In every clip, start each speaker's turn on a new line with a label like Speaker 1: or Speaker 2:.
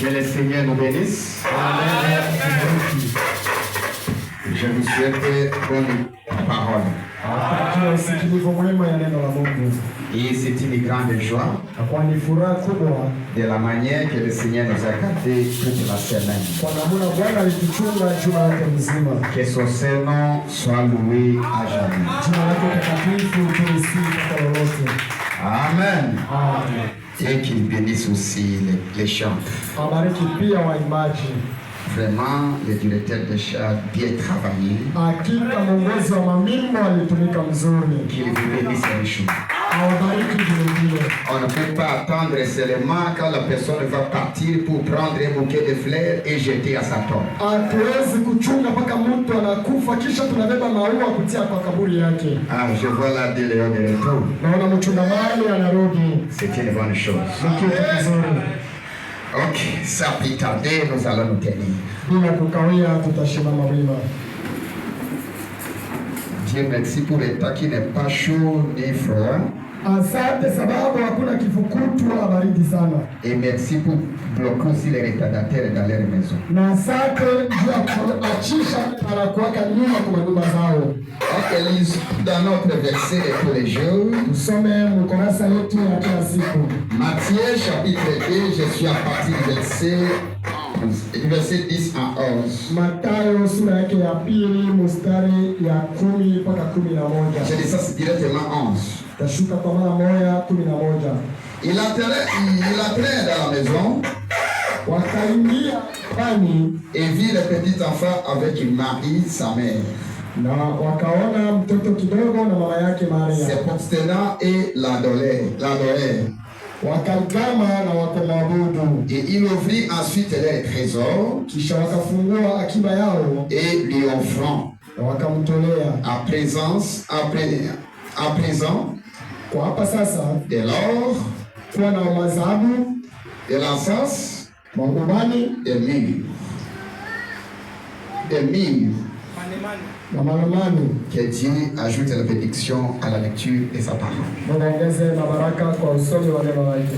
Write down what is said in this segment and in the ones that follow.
Speaker 1: Que le Seigneur nous bénisse. Amen. Je vous souhaite bonne parole. Et c'est une grande joie de la manière que le Seigneur nous a gardés toute la semaine. Que son Seigneur soit loué à jamais. Amen. Et qu'il bénisse aussi les chants. Vraiment, le directeur de chant a bien travaillé. Qu'il vous bénisse les choses. On ne peut pas attendre seulement quand la personne va partir pour prendre un bouquet de fleurs et jeter à sa tombe. Ah, je vois là de Léon de retour. C'est une bonne chose. Ok, ça peut tarder, nous allons nous tenir. Dieu merci pour le temps qui n'est pas chaud ni froid. Et merci pour bloquer aussi les retardataires dans leur maison. Ok, lise dans notre verset de tous les jours. Matthieu chapitre 2, je suis à partir du verset 10 à 11. Je dis ça c'est directement 11. Il entrait dans la maison et vit le petit enfant avec Marie, sa mère. Se prosterna et l'adorèrent. Et il ouvrit ensuite les trésors et lui offrant à présent de l'or, de l'encens, de myrrhe. Que Dieu ajoute la bénédiction à la lecture de sa parole.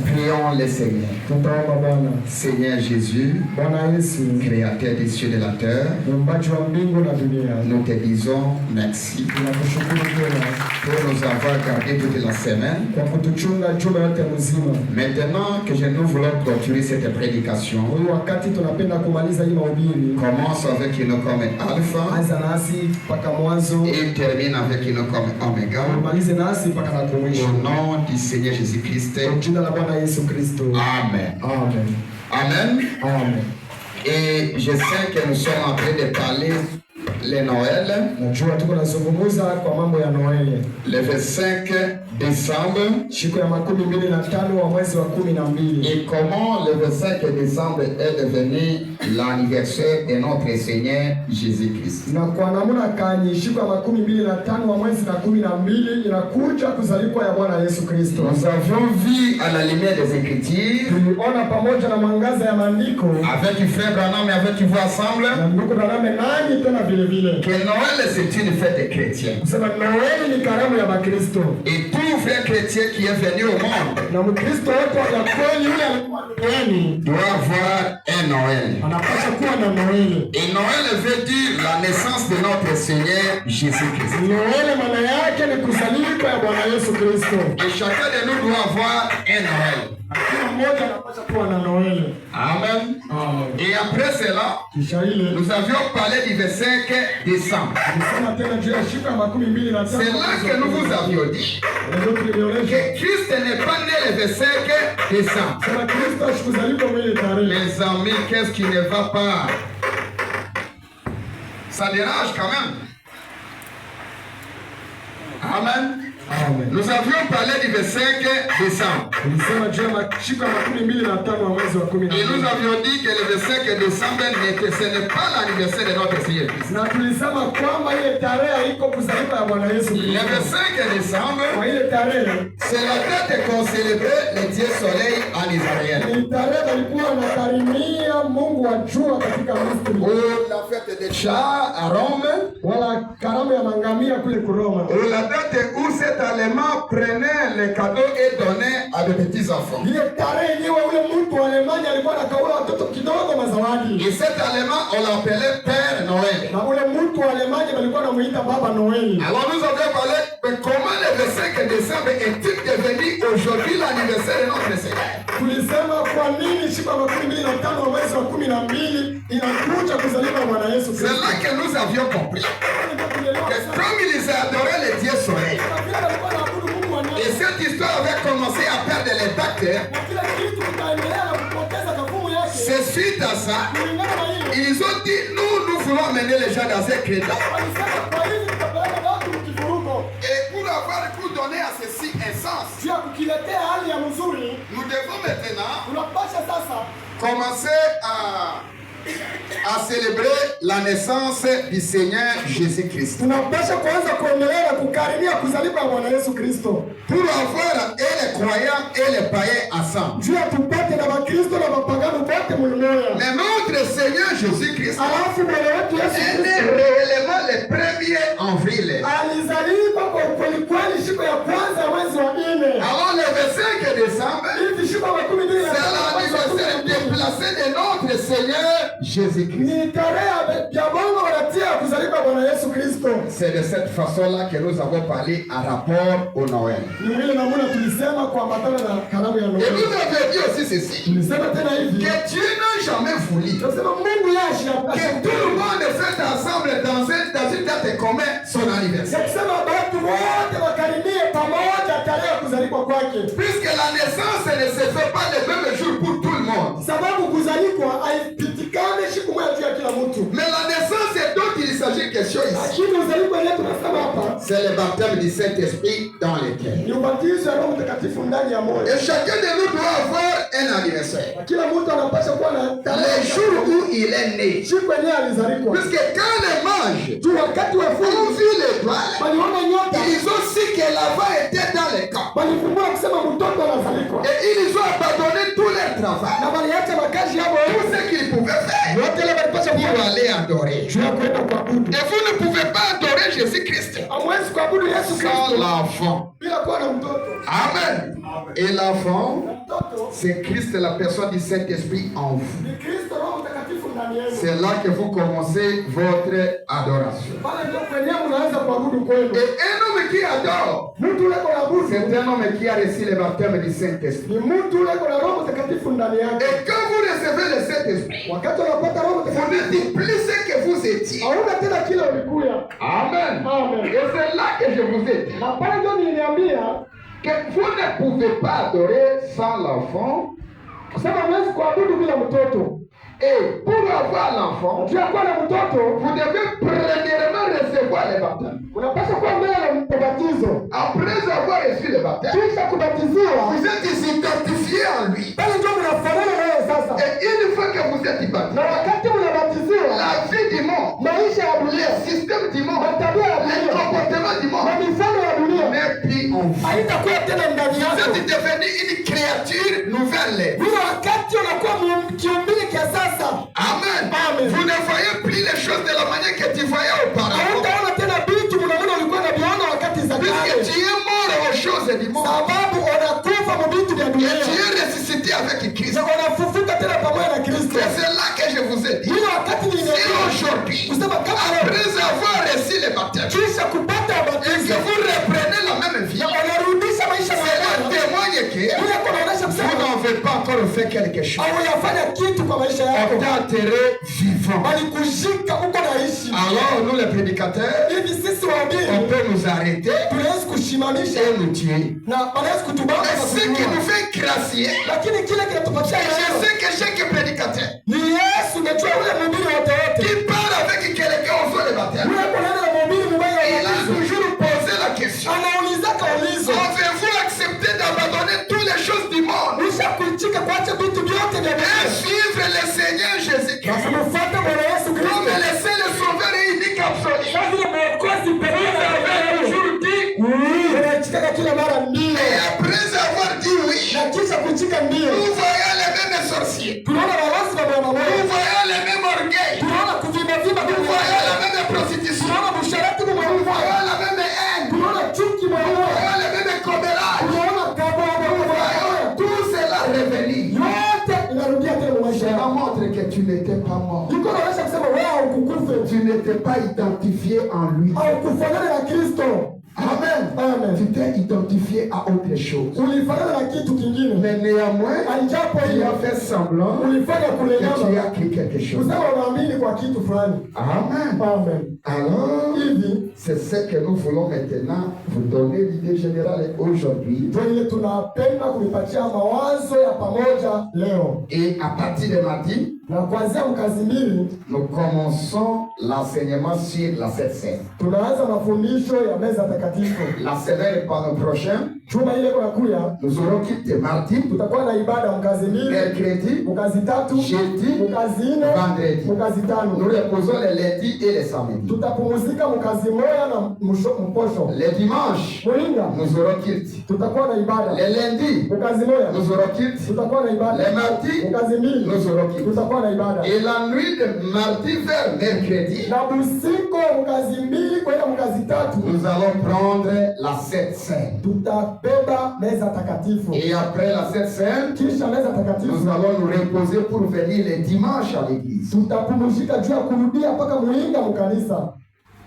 Speaker 1: Prions le Seigneur. Seigneur Jésus, créateur des cieux et de la terre, nous te disons merci pour nous avoir gardés toute la semaine. Maintenant que nous voulons clôturer cette prédication, commence avec une comme alpha et termine avec une comme oméga. Au nom du Seigneur Jésus-Christ. Amen. Amen. Amen. Amen. Et je sais que nous sommes en train de parler le Noël. Le 25 décembre. Et comment le 25 décembre est devenu l'anniversaire de notre Seigneur Jésus-Christ. Nous avions vu à la lumière des Écritures avec frère Branham et avec vous ensemble que Noël c'est une fête chrétienne. Et tout frère chrétien qui est venu au monde doit avoir un Noël. Et Noël veut dire la naissance de notre Seigneur Jésus-Christ. Et chacun de nous doit avoir un Noël. Amen. Et après cela, nous avions parlé du 25 décembre. C'est là que nous vous avions dit que Christ n'est pas né le 25 décembre. Les amis, qu'est-ce qui ne va pas? Ça dérange quand même. Amen. Amen. Nous avions parlé du 25 décembre. Et nous avions dit que le 25 décembre, ce n'est pas l'anniversaire de notre Seigneur Christ. Le 25 décembre, c'est la date qu'on célébrait le Dieu Soleil en Israël. Ou la fête des chats à Rome. Ou la date où cet allemand prenait les cadeaux et donnait à des petits enfants. Et cet Allemand, on l'appelait Père Noël.
Speaker 2: Na ule mtu wa Alemania walikuwa wanamuita Baba Noeli.
Speaker 1: Alors nous avons parlé de comment le 25 décembre est-il devenu aujourd'hui l'anniversaire de notre Seigneur.
Speaker 2: Tulisema kwa nini siku ya 25 ya mwezi wa 12 inakuja kuzaliwa Bwana Yesu Kristo.
Speaker 1: C'est là que nous avions compris que comme ils adoraient le Dieu soleil, et cette histoire avait commencé à perdre les dates, c'est suite à ça, ils ont dit, nous voulons amener les gens dans ces créneaux. Et pour donner à ceci un sens, nous devons maintenant commencer à célébrer la naissance du Seigneur Jésus-Christ.
Speaker 2: Tunapaswa kuanza kuendelea kukaribia kuzaliwa Bwana Yesu Kristo.
Speaker 1: Pour avoir les croyants et les païens ensemble.
Speaker 2: Juu tupate na Wakristo na wapagano wote mmoja.
Speaker 1: Mais notre Seigneur Jésus-Christ est réellement le 1er avril.
Speaker 2: Alizaliwa kwa kweli siku ya kwanza ya mwezi wa 4.
Speaker 1: Alors le 25 décembre, c'est l'anniversaire déplacé de notre Seigneur Jésus-Christ. C'est de cette façon-là que nous avons parlé en rapport au Noël. Et nous avons dit aussi ceci, que Dieu n'a jamais voulu que tout le monde fête ensemble dans une date commune son anniversaire. Puisque la naissance ne se fait pas le même jour pour tout le monde. Mais la naissance dont il s'agit question ici, c'est le baptême du Saint-Esprit dans les cœurs. Et chacun de nous doit avoir un anniversaire. Le jour où il est né. Puisque quand les mages ont vu l'étoile, ils ont su que l'enfant était dans le camp. Et ils ont abandonné tout leur travail, tout ce qu'ils pouvaient faire, pour aller adorer. Et vous ne pouvez pas adorer Jésus-Christ sans l'enfant. Amen. Et l'enfant, c'est Christ, la personne du Saint-Esprit en vous. C'est là que vous commencez votre adoration. Et un homme qui adore, c'est un homme qui a reçu le baptême du Saint-Esprit. Et quand vous recevez le Saint-Esprit, vous ne dites plus ce que vous étiez. Amen. Et c'est là que je vous ai dit que vous ne pouvez pas adorer sans l'enfant. Et pour avoir l'enfant, vous devez premièrement recevoir le baptême. Après avoir reçu le baptême, vous êtes identifié en lui. Et une fois que vous êtes baptisé, la vie du monde, le système du monde, les comportements du monde n'est plus en vous. Vous êtes devenu une créature nouvelle. Amen. Vous ne voyez plus les choses de la manière que tu voyais auparavant. Puisque tu es mort aux choses du monde. Et tu es ressuscité avec Christ. Et c'est là que je vous ai dit. Si aujourd'hui, après avoir reçu le baptême, et que vous reprenez la même vie, cela témoigne que vous n'avez pas encore fait quelque chose. On t'a enterré vivant. Alors nous les prédicateurs, on peut nous arrêter et nous tuer. Mais ce qui nous fait gracier, je sais que chaque prédicateur qui parle avec quelqu'un au fond de baptême, il a toujours posé la question: avez-vous accepté d'abandonner toutes les choses du monde et suivre le Seigneur Jésus-Christ comme le seul sauveur et unique absolu? Toujours dit oui. Et après avoir dit oui, nous voyons les mêmes sorciers, nous voyons les mêmes orgueils, nous voyons la même prostitution, nous voyons la même haine, nous voyons les mêmes commérages, nous voyons tout cela revenir. Cela montre montre que tu n'étais pas mort.
Speaker 2: iko naonyesha kusema wewe haukukufa,
Speaker 1: Tu n'étais pas identifié en lui.
Speaker 2: haukufanana na Kristo.
Speaker 1: Amen.
Speaker 2: Amen.
Speaker 1: Tu t'es identifié à autre chose.
Speaker 2: Ulifanana na kitu kingine,
Speaker 1: Mais néanmoins,
Speaker 2: alijapo
Speaker 1: tu
Speaker 2: hiyo
Speaker 1: as fait semblant
Speaker 2: ulifanya
Speaker 1: que tu
Speaker 2: kulenyama
Speaker 1: as cru quelque chose.
Speaker 2: kusema unaamini kwa kitu fulani.
Speaker 1: Amen.
Speaker 2: Amen.
Speaker 1: Alors,
Speaker 2: Hivi
Speaker 1: c'est ce que nous voulons maintenant vous donner l'idée générale aujourd'hui.
Speaker 2: ndio ile tunapenda kuipatia mawazo ya pamoja leo,
Speaker 1: Et à partir de mardi,
Speaker 2: na kuanzia mkazi mbili
Speaker 1: nous commençons l'enseignement sur la Sainte Seine.
Speaker 2: tunaanza mafundisho ya meza takatifu.
Speaker 1: La semaine prochaine,
Speaker 2: Juma ile kunakuya
Speaker 1: nous aurons quitté mardi,
Speaker 2: tutakuwa na ibada mkazi mbili,
Speaker 1: mercredi,
Speaker 2: mkazi tatu,
Speaker 1: jeudi,
Speaker 2: mkazi nne,
Speaker 1: vendredi.
Speaker 2: mkazi
Speaker 1: Nous
Speaker 2: tano.
Speaker 1: reposons les lundis et les samedis.
Speaker 2: Tutapumzika mkazi moya na mposho.
Speaker 1: Les dimanches,
Speaker 2: Muinga
Speaker 1: nous aurons quitté.
Speaker 2: tutakuwa na ibada
Speaker 1: Les lundis,
Speaker 2: mkazi moya,
Speaker 1: nous aurons quitté.
Speaker 2: tutakuwa na ibada
Speaker 1: Les mardis,
Speaker 2: mkazi mbili,
Speaker 1: nous aurons quitté.
Speaker 2: tutakuwa na ibada
Speaker 1: Et la nuit de mardi vers mercredi,
Speaker 2: na busiko mkazi mbili kwenda mkazi tatu
Speaker 1: nous allons prendre la Sainte Seine.
Speaker 2: tutabeba meza takatifu.
Speaker 1: Et après la Sainte Seine,
Speaker 2: Kisha meza
Speaker 1: nous
Speaker 2: takatifu
Speaker 1: allons nous reposer pour venir les dimanches à l'église.
Speaker 2: tutapumzika juu ya kurudia mpaka muinga mkanisa.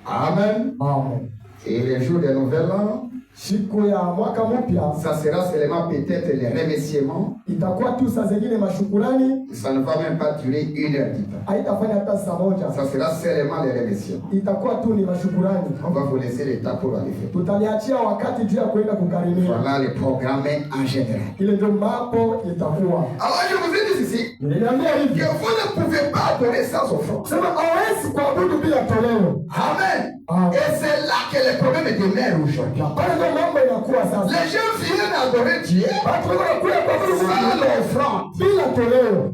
Speaker 1: Amen.
Speaker 2: Amen.
Speaker 1: Et les jours de Nouvel An,
Speaker 2: Siku ya mwaka mpya
Speaker 1: ça sera seulement peut-être les remerciements.
Speaker 2: itakuwa tu saa zingine mashukurani,
Speaker 1: Ça ne va même pas durer 1 heure du temps.
Speaker 2: haitafanya hata saa moja,
Speaker 1: Ça sera seulement les remerciements.
Speaker 2: itakuwa tu ni mashukurani.
Speaker 1: On va vous laisser le temps pour aller faire.
Speaker 2: Tutaliachia wakati juu ya kwenda kukarimia.
Speaker 1: Voilà le programme en général.
Speaker 2: Ile ndio mambo itakuwa.
Speaker 1: Alors je vous ai dit ici
Speaker 2: Niliambia
Speaker 1: que
Speaker 2: hivi,
Speaker 1: vous ne pouvez pas adorer sans offrande.
Speaker 2: sema hawezi kuabudu bila toleo.
Speaker 1: Amen.
Speaker 2: Amen.
Speaker 1: Et c'est là que le problème demeure aujourd'hui.
Speaker 2: Pale ndio mambo inakuwa sasa.
Speaker 1: Les gens viennent adorer Dieu
Speaker 2: Watu wanakuja kuabudu
Speaker 1: sans
Speaker 2: Mungu
Speaker 1: l'offrande.
Speaker 2: bila toleo.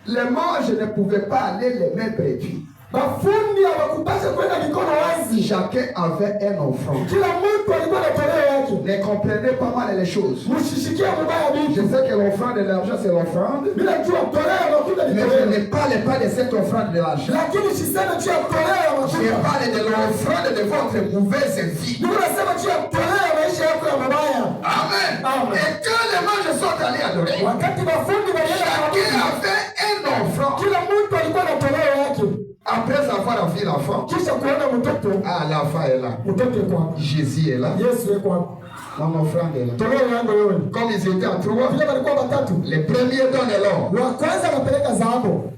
Speaker 1: Les mages ne pouvaient pas aller les mains préduits.
Speaker 2: Mafundi hawakupasha kwenda mikono wazi.
Speaker 1: Chacun avait un offrande.
Speaker 2: Kila mtu alikuwa na toleo yake.
Speaker 1: Ne comprenez pas mal les choses.
Speaker 2: Msishikie mubaya
Speaker 1: Je
Speaker 2: vitu.
Speaker 1: sais que l'offrande de l'argent, c'est l'offrande.
Speaker 2: Bila jua toleo ya mafuta ni
Speaker 1: Mais je
Speaker 2: toleo.
Speaker 1: ne parle pas de cette offrande de l'argent.
Speaker 2: Lakini siseme juu ya toleo ya
Speaker 1: Je
Speaker 2: mafuta.
Speaker 1: parle de l'offrande de votre mauvaise vie.
Speaker 2: Ndio nasema juu ya toleo ya maisha yako ya mabaya.
Speaker 1: Amen.
Speaker 2: Amen.
Speaker 1: Et quand les mages sont allés adorer,
Speaker 2: Wakati mafundi walienda
Speaker 1: chacun
Speaker 2: kuabudu,
Speaker 1: avait un offrande.
Speaker 2: kila mtu alikuwa na toleo yake.
Speaker 1: Après avoir vu l'enfant,
Speaker 2: Kisha kuona mtoto,
Speaker 1: ah, l'enfant est là.
Speaker 2: mtoto yuko hapo.
Speaker 1: Jésus est là.
Speaker 2: Yesu yuko hapo.
Speaker 1: Mon offrande est là.
Speaker 2: Toleo yangu wewe.
Speaker 1: Comme ils étaient en trois,
Speaker 2: Vile walikuwa watatu.
Speaker 1: les premiers donnent l'or,
Speaker 2: Wa kwanza anapeleka dhahabu.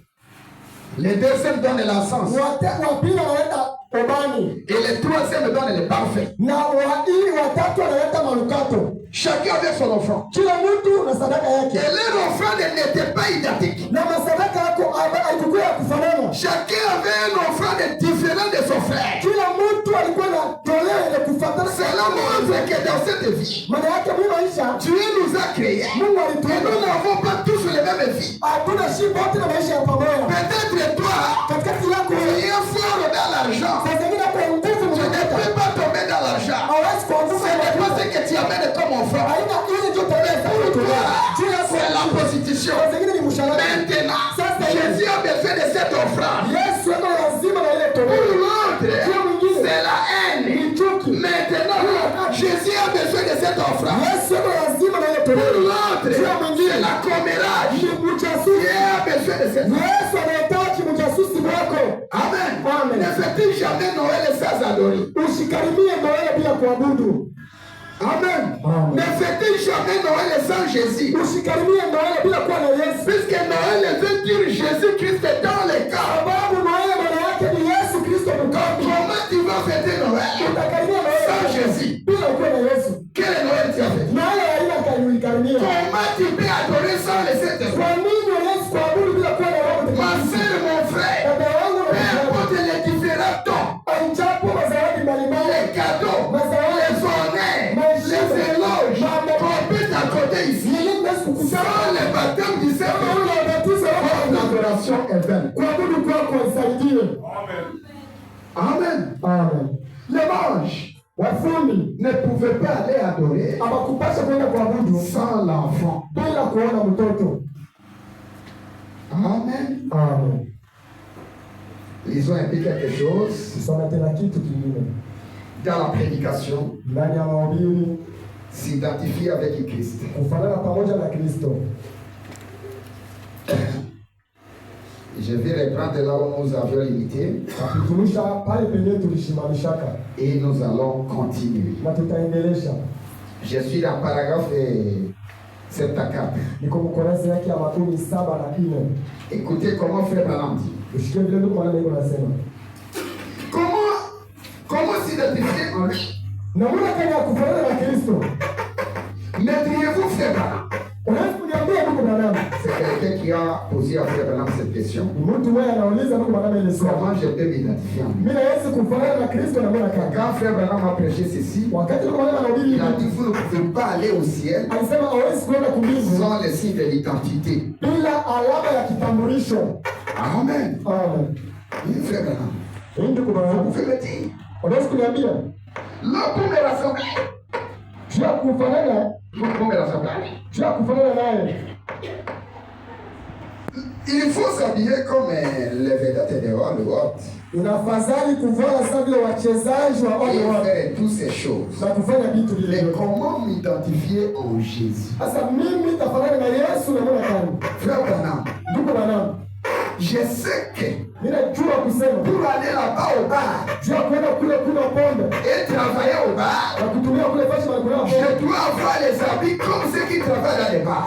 Speaker 1: les deuxièmes donnent l'encens,
Speaker 2: Wa pili analeta obani.
Speaker 1: et les troisièmes donnent le parfum.
Speaker 2: Na watatu analeta manukato.
Speaker 1: Chacun avait son offrande.
Speaker 2: Kila mtu na sadaka yake.
Speaker 1: Et leur offrande n'était pas identique.
Speaker 2: Na masadaka yako haikuwa ya kufanana.
Speaker 1: Chacun avait une offrande différente de son frère.
Speaker 2: Kila mtu alikuwa na toleo ile kufuatana.
Speaker 1: Cela montre que dans cette vie,
Speaker 2: Maana yake mimi maisha
Speaker 1: Dieu nous a créés.
Speaker 2: Mungu
Speaker 1: Et
Speaker 2: alituumba.
Speaker 1: nous n'avons pas tous les mêmes vies.
Speaker 2: Hatuna shida wote na maisha ya pamoja.
Speaker 1: Peut-être toi,
Speaker 2: Katikati yako
Speaker 1: tu es fort dans l'argent.
Speaker 2: saa zingine kwa nguvu
Speaker 1: Tu ne
Speaker 2: mnataka.
Speaker 1: peux pas tomber dans l'argent.
Speaker 2: Hawezi kwa nguvu
Speaker 1: Ce n'est pas ce que tu amènes comme offrande.
Speaker 2: haina ile ndio toleo za kutolea. Juu ya
Speaker 1: C'est la prostitution.
Speaker 2: saa zingine ni mshahara.
Speaker 1: Maintenant,
Speaker 2: Sasa
Speaker 1: Jésus a besoin de cette offrande.
Speaker 2: Yesu ana lazima na ile
Speaker 1: Pour
Speaker 2: toleo.
Speaker 1: l'autre, c'est la haine.
Speaker 2: Ni chuki.
Speaker 1: Maintenant, Jésus a besoin de cette offrande.
Speaker 2: Yesu ana lazima na ile
Speaker 1: Pour
Speaker 2: toleo.
Speaker 1: l'autre, c'est la commérage.
Speaker 2: Ni mjasusi.
Speaker 1: Dieu a besoin de cette offrande.
Speaker 2: Yesu anahitaji mjasusi wako.
Speaker 1: Amen.
Speaker 2: Amen.
Speaker 1: Ne fais-tu jamais Noël sans adorer?
Speaker 2: Usikarimie Noeli bila kuabudu.
Speaker 1: Amen.
Speaker 2: Amen.
Speaker 1: Ne fais-tu jamais Noël sans Jésus?
Speaker 2: Usikarimie Noeli bila kuwa na Yesu.
Speaker 1: Puisque Noël veut dire Jésus-Christ dans les cas.
Speaker 2: Sababu Noeli maana yake ni Yesu Kristo mkambi.
Speaker 1: Comment tu vas fêter Noël
Speaker 2: Utakarimia
Speaker 1: sans
Speaker 2: Noeli
Speaker 1: Jésus?
Speaker 2: bila kuwa na Yesu.
Speaker 1: Quel Noël tu as fait?
Speaker 2: Noeli haina karimia.
Speaker 1: Comment tu peux adorer sans le Saint-Esprit?
Speaker 2: Kwa nini Yesu kuabudu bila kuwa na Roho
Speaker 1: Ma
Speaker 2: Mtakatifu?
Speaker 1: sœur, mon frère,
Speaker 2: Baba wangu na
Speaker 1: peu
Speaker 2: mama yangu.
Speaker 1: importe les différents dons,
Speaker 2: Aijapo mazawadi mbalimbali.
Speaker 1: les cadeaux,
Speaker 2: Mazawadi.
Speaker 1: les honneurs, les éloges qu'on peut t'accorder ici,
Speaker 2: Nini Yesu kukusema.
Speaker 1: sans le baptême du
Speaker 2: Kama
Speaker 1: Saint-Esprit,
Speaker 2: ule ubatizo wa Roho Mtakatifu.
Speaker 1: l'adoration est vaine.
Speaker 2: Kuabudu kwako isaidie.
Speaker 1: Amen.
Speaker 2: Amen.
Speaker 1: Les mages
Speaker 2: Wafundi
Speaker 1: ne pouvaient pas aller adorer
Speaker 2: hawakupaswa kwenda kuabudu
Speaker 1: sans l'enfant.
Speaker 2: bila kuona mtoto.
Speaker 1: Amen.
Speaker 2: Amen.
Speaker 1: Ils ont appris quelque chose
Speaker 2: Tusome tena kitu kingine
Speaker 1: dans la prédication,
Speaker 2: ndani ya mahubiri,
Speaker 1: s'identifier avec Christ.
Speaker 2: kufanana pamoja na Kristo.
Speaker 1: Je vais reprendre là où nous avions limité. Et nous allons continuer. Je suis dans le paragraphe 74. Écoutez comment frère Branham dit. Comment s'identifier en lui? Maîtrisez-vous frère Branham? C'est quelqu'un qui a posé à frère Branham cette question. Comment je peux m'identifier en lui? Quand frère Branham a prêché ceci, il a dit vous ne pouvez pas aller au ciel sans le signe de l'identité. Amen. Il frère Branham. Vous pouvez me dire. Là pour me rassembler. Il faut s'habiller comme les vedettes de Hollywood. Et faire toutes ces choses. Mais comment m'identifier en Jésus? Frère Branham, je sais que pour aller là-bas au bar et travailler au bar, je dois avoir les habits comme ceux qui travaillent dans les bars.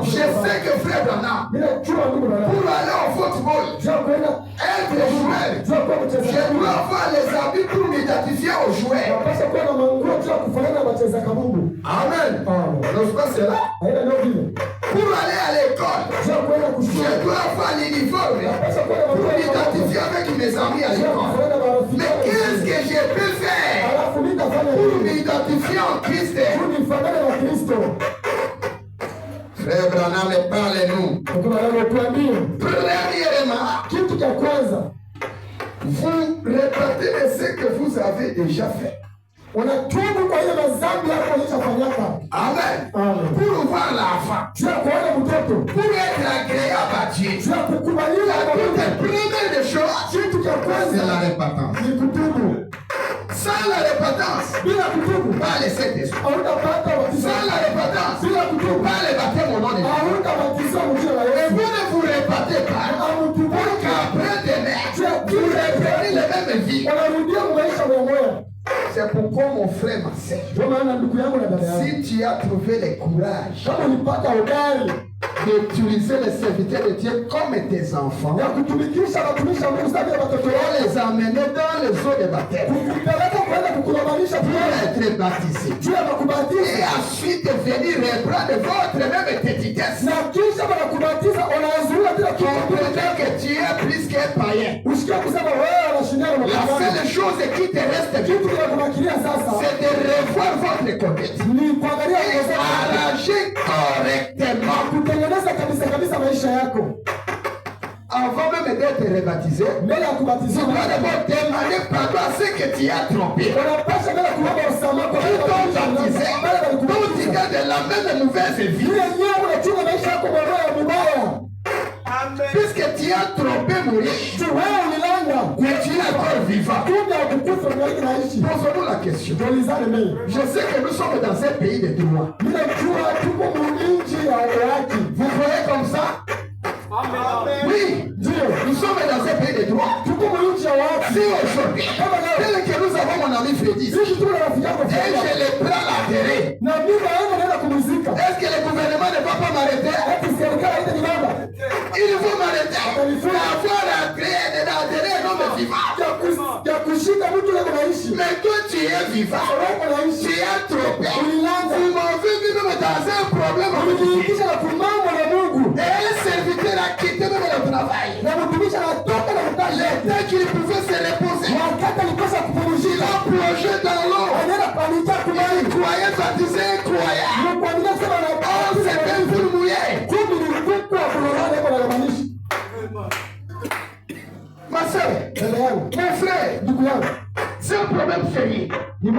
Speaker 1: Je sais que frère Branham, pour aller au football, être joueur, je dois avoir les habits pour m'identifier aux joueurs. Amen. N'est-ce pas cela? Pour aller à l'école, je dois avoir l'uniforme pour m'identifier avec mes amis à l'école. Mais qu'est-ce que je peux faire pour m'identifier en Christ? Frère Branham, parlez-nous. Premièrement, vous répétez ce que vous avez déjà fait. Amen. Pour voir l'enfant, pour être agréable à Dieu, la première des choses, c'est la répétence. Sans la répétance, pas les sept esprits. Sans la répétence, pas les baptêmes au nom de Dieu. Et vous ne vous répétez pas pour qu'après demain, vous reprenez les mêmes vies. C'est pourquoi mon frère, ma sœur, si tu as trouvé le courage d'utiliser les serviteurs de Dieu comme tes enfants, pour les amener dans les eaux de baptême, pour être baptisés, et ensuite venir reprendre votre même petitesse, comprenez que tu es plus qu'un païen. La seule chose qui te reste, c'est de revoir votre conduite et arranger correctement. Avant même d'être rebaptisé, tu dois d'abord demander pardon à ceux que tu as trompés. Donc tu gardes la même mauvaise vie. Puisque tu as trompé mourir, mais tu es encore vivant. Posons-nous la question. Je sais que nous sommes dans un pays de droit. Vous voyez comme ça? Oui, nous sommes dans un pays de droit. Si aujourd'hui, tel que nous avons mon ami Freddy, et je le prends la terre, est-ce que le gouvernement ne va pas m'arrêter? Il faut m'arrêter pour avoir entré dans un homme vivant. Mais toi tu es vivant, tu es trompé. Vous m'avez vu même dans un problème. Et un serviteur a quitté même le travail. L'état qu'il pouvait se reposer, il a plongé dans l'eau. Il croyait baptiser un croyant. Oh, c'était pour mouiller. Ma soeur, mon frère, c'est un problème sérieux. Ne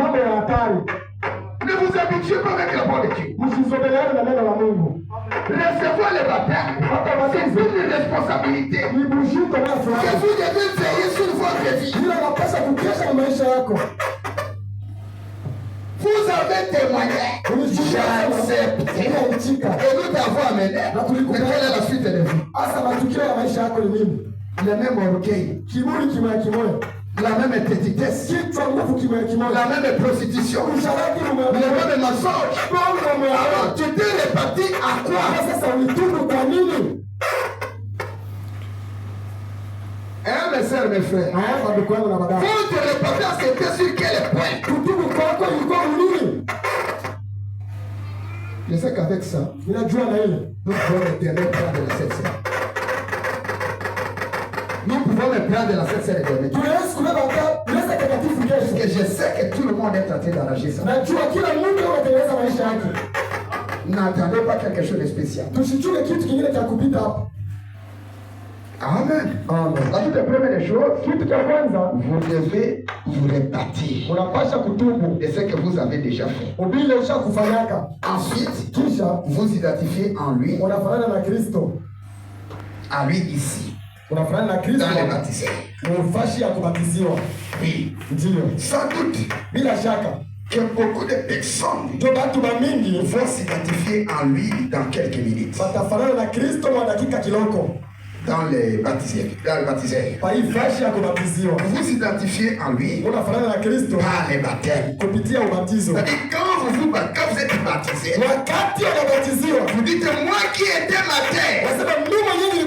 Speaker 1: vous habituez pas avec la parole de Dieu. Recevoir le baptême, c'est une responsabilité que vous devez veiller sur votre vie. Vous avez témoigné. J'accepte. Et nous t'avons amené. Quelle est la suite de vie? Le même orgueil. La même petitesse, la même prostitution, le même mensonge. Alors tu t'es réparti à quoi? Mes soeurs, mes frères, vous te répartez à c'était sur quel point? Je sais qu'avec ça, nous pouvons éternel prendre la cette sœur. Nous pouvons me prendre la cette sœur éternelle. Parce que je sais que tout le monde est en train d'arracher ça. N'attendez pas quelque chose de spécial. Amen. Amen. La toute première des choses, vous devez vous répartir de ce que vous avez déjà fait. Ensuite, vous identifiez en lui, à lui ici, dans les baptisés. Oui. Sans doute que beaucoup de personnes vont s'identifier en lui dans quelques minutes. Dans les baptisés. Vous vous identifiez en lui par les baptêmes. C'est-à-dire quand vous êtes baptisé, vous dites moi qui étais baptisé,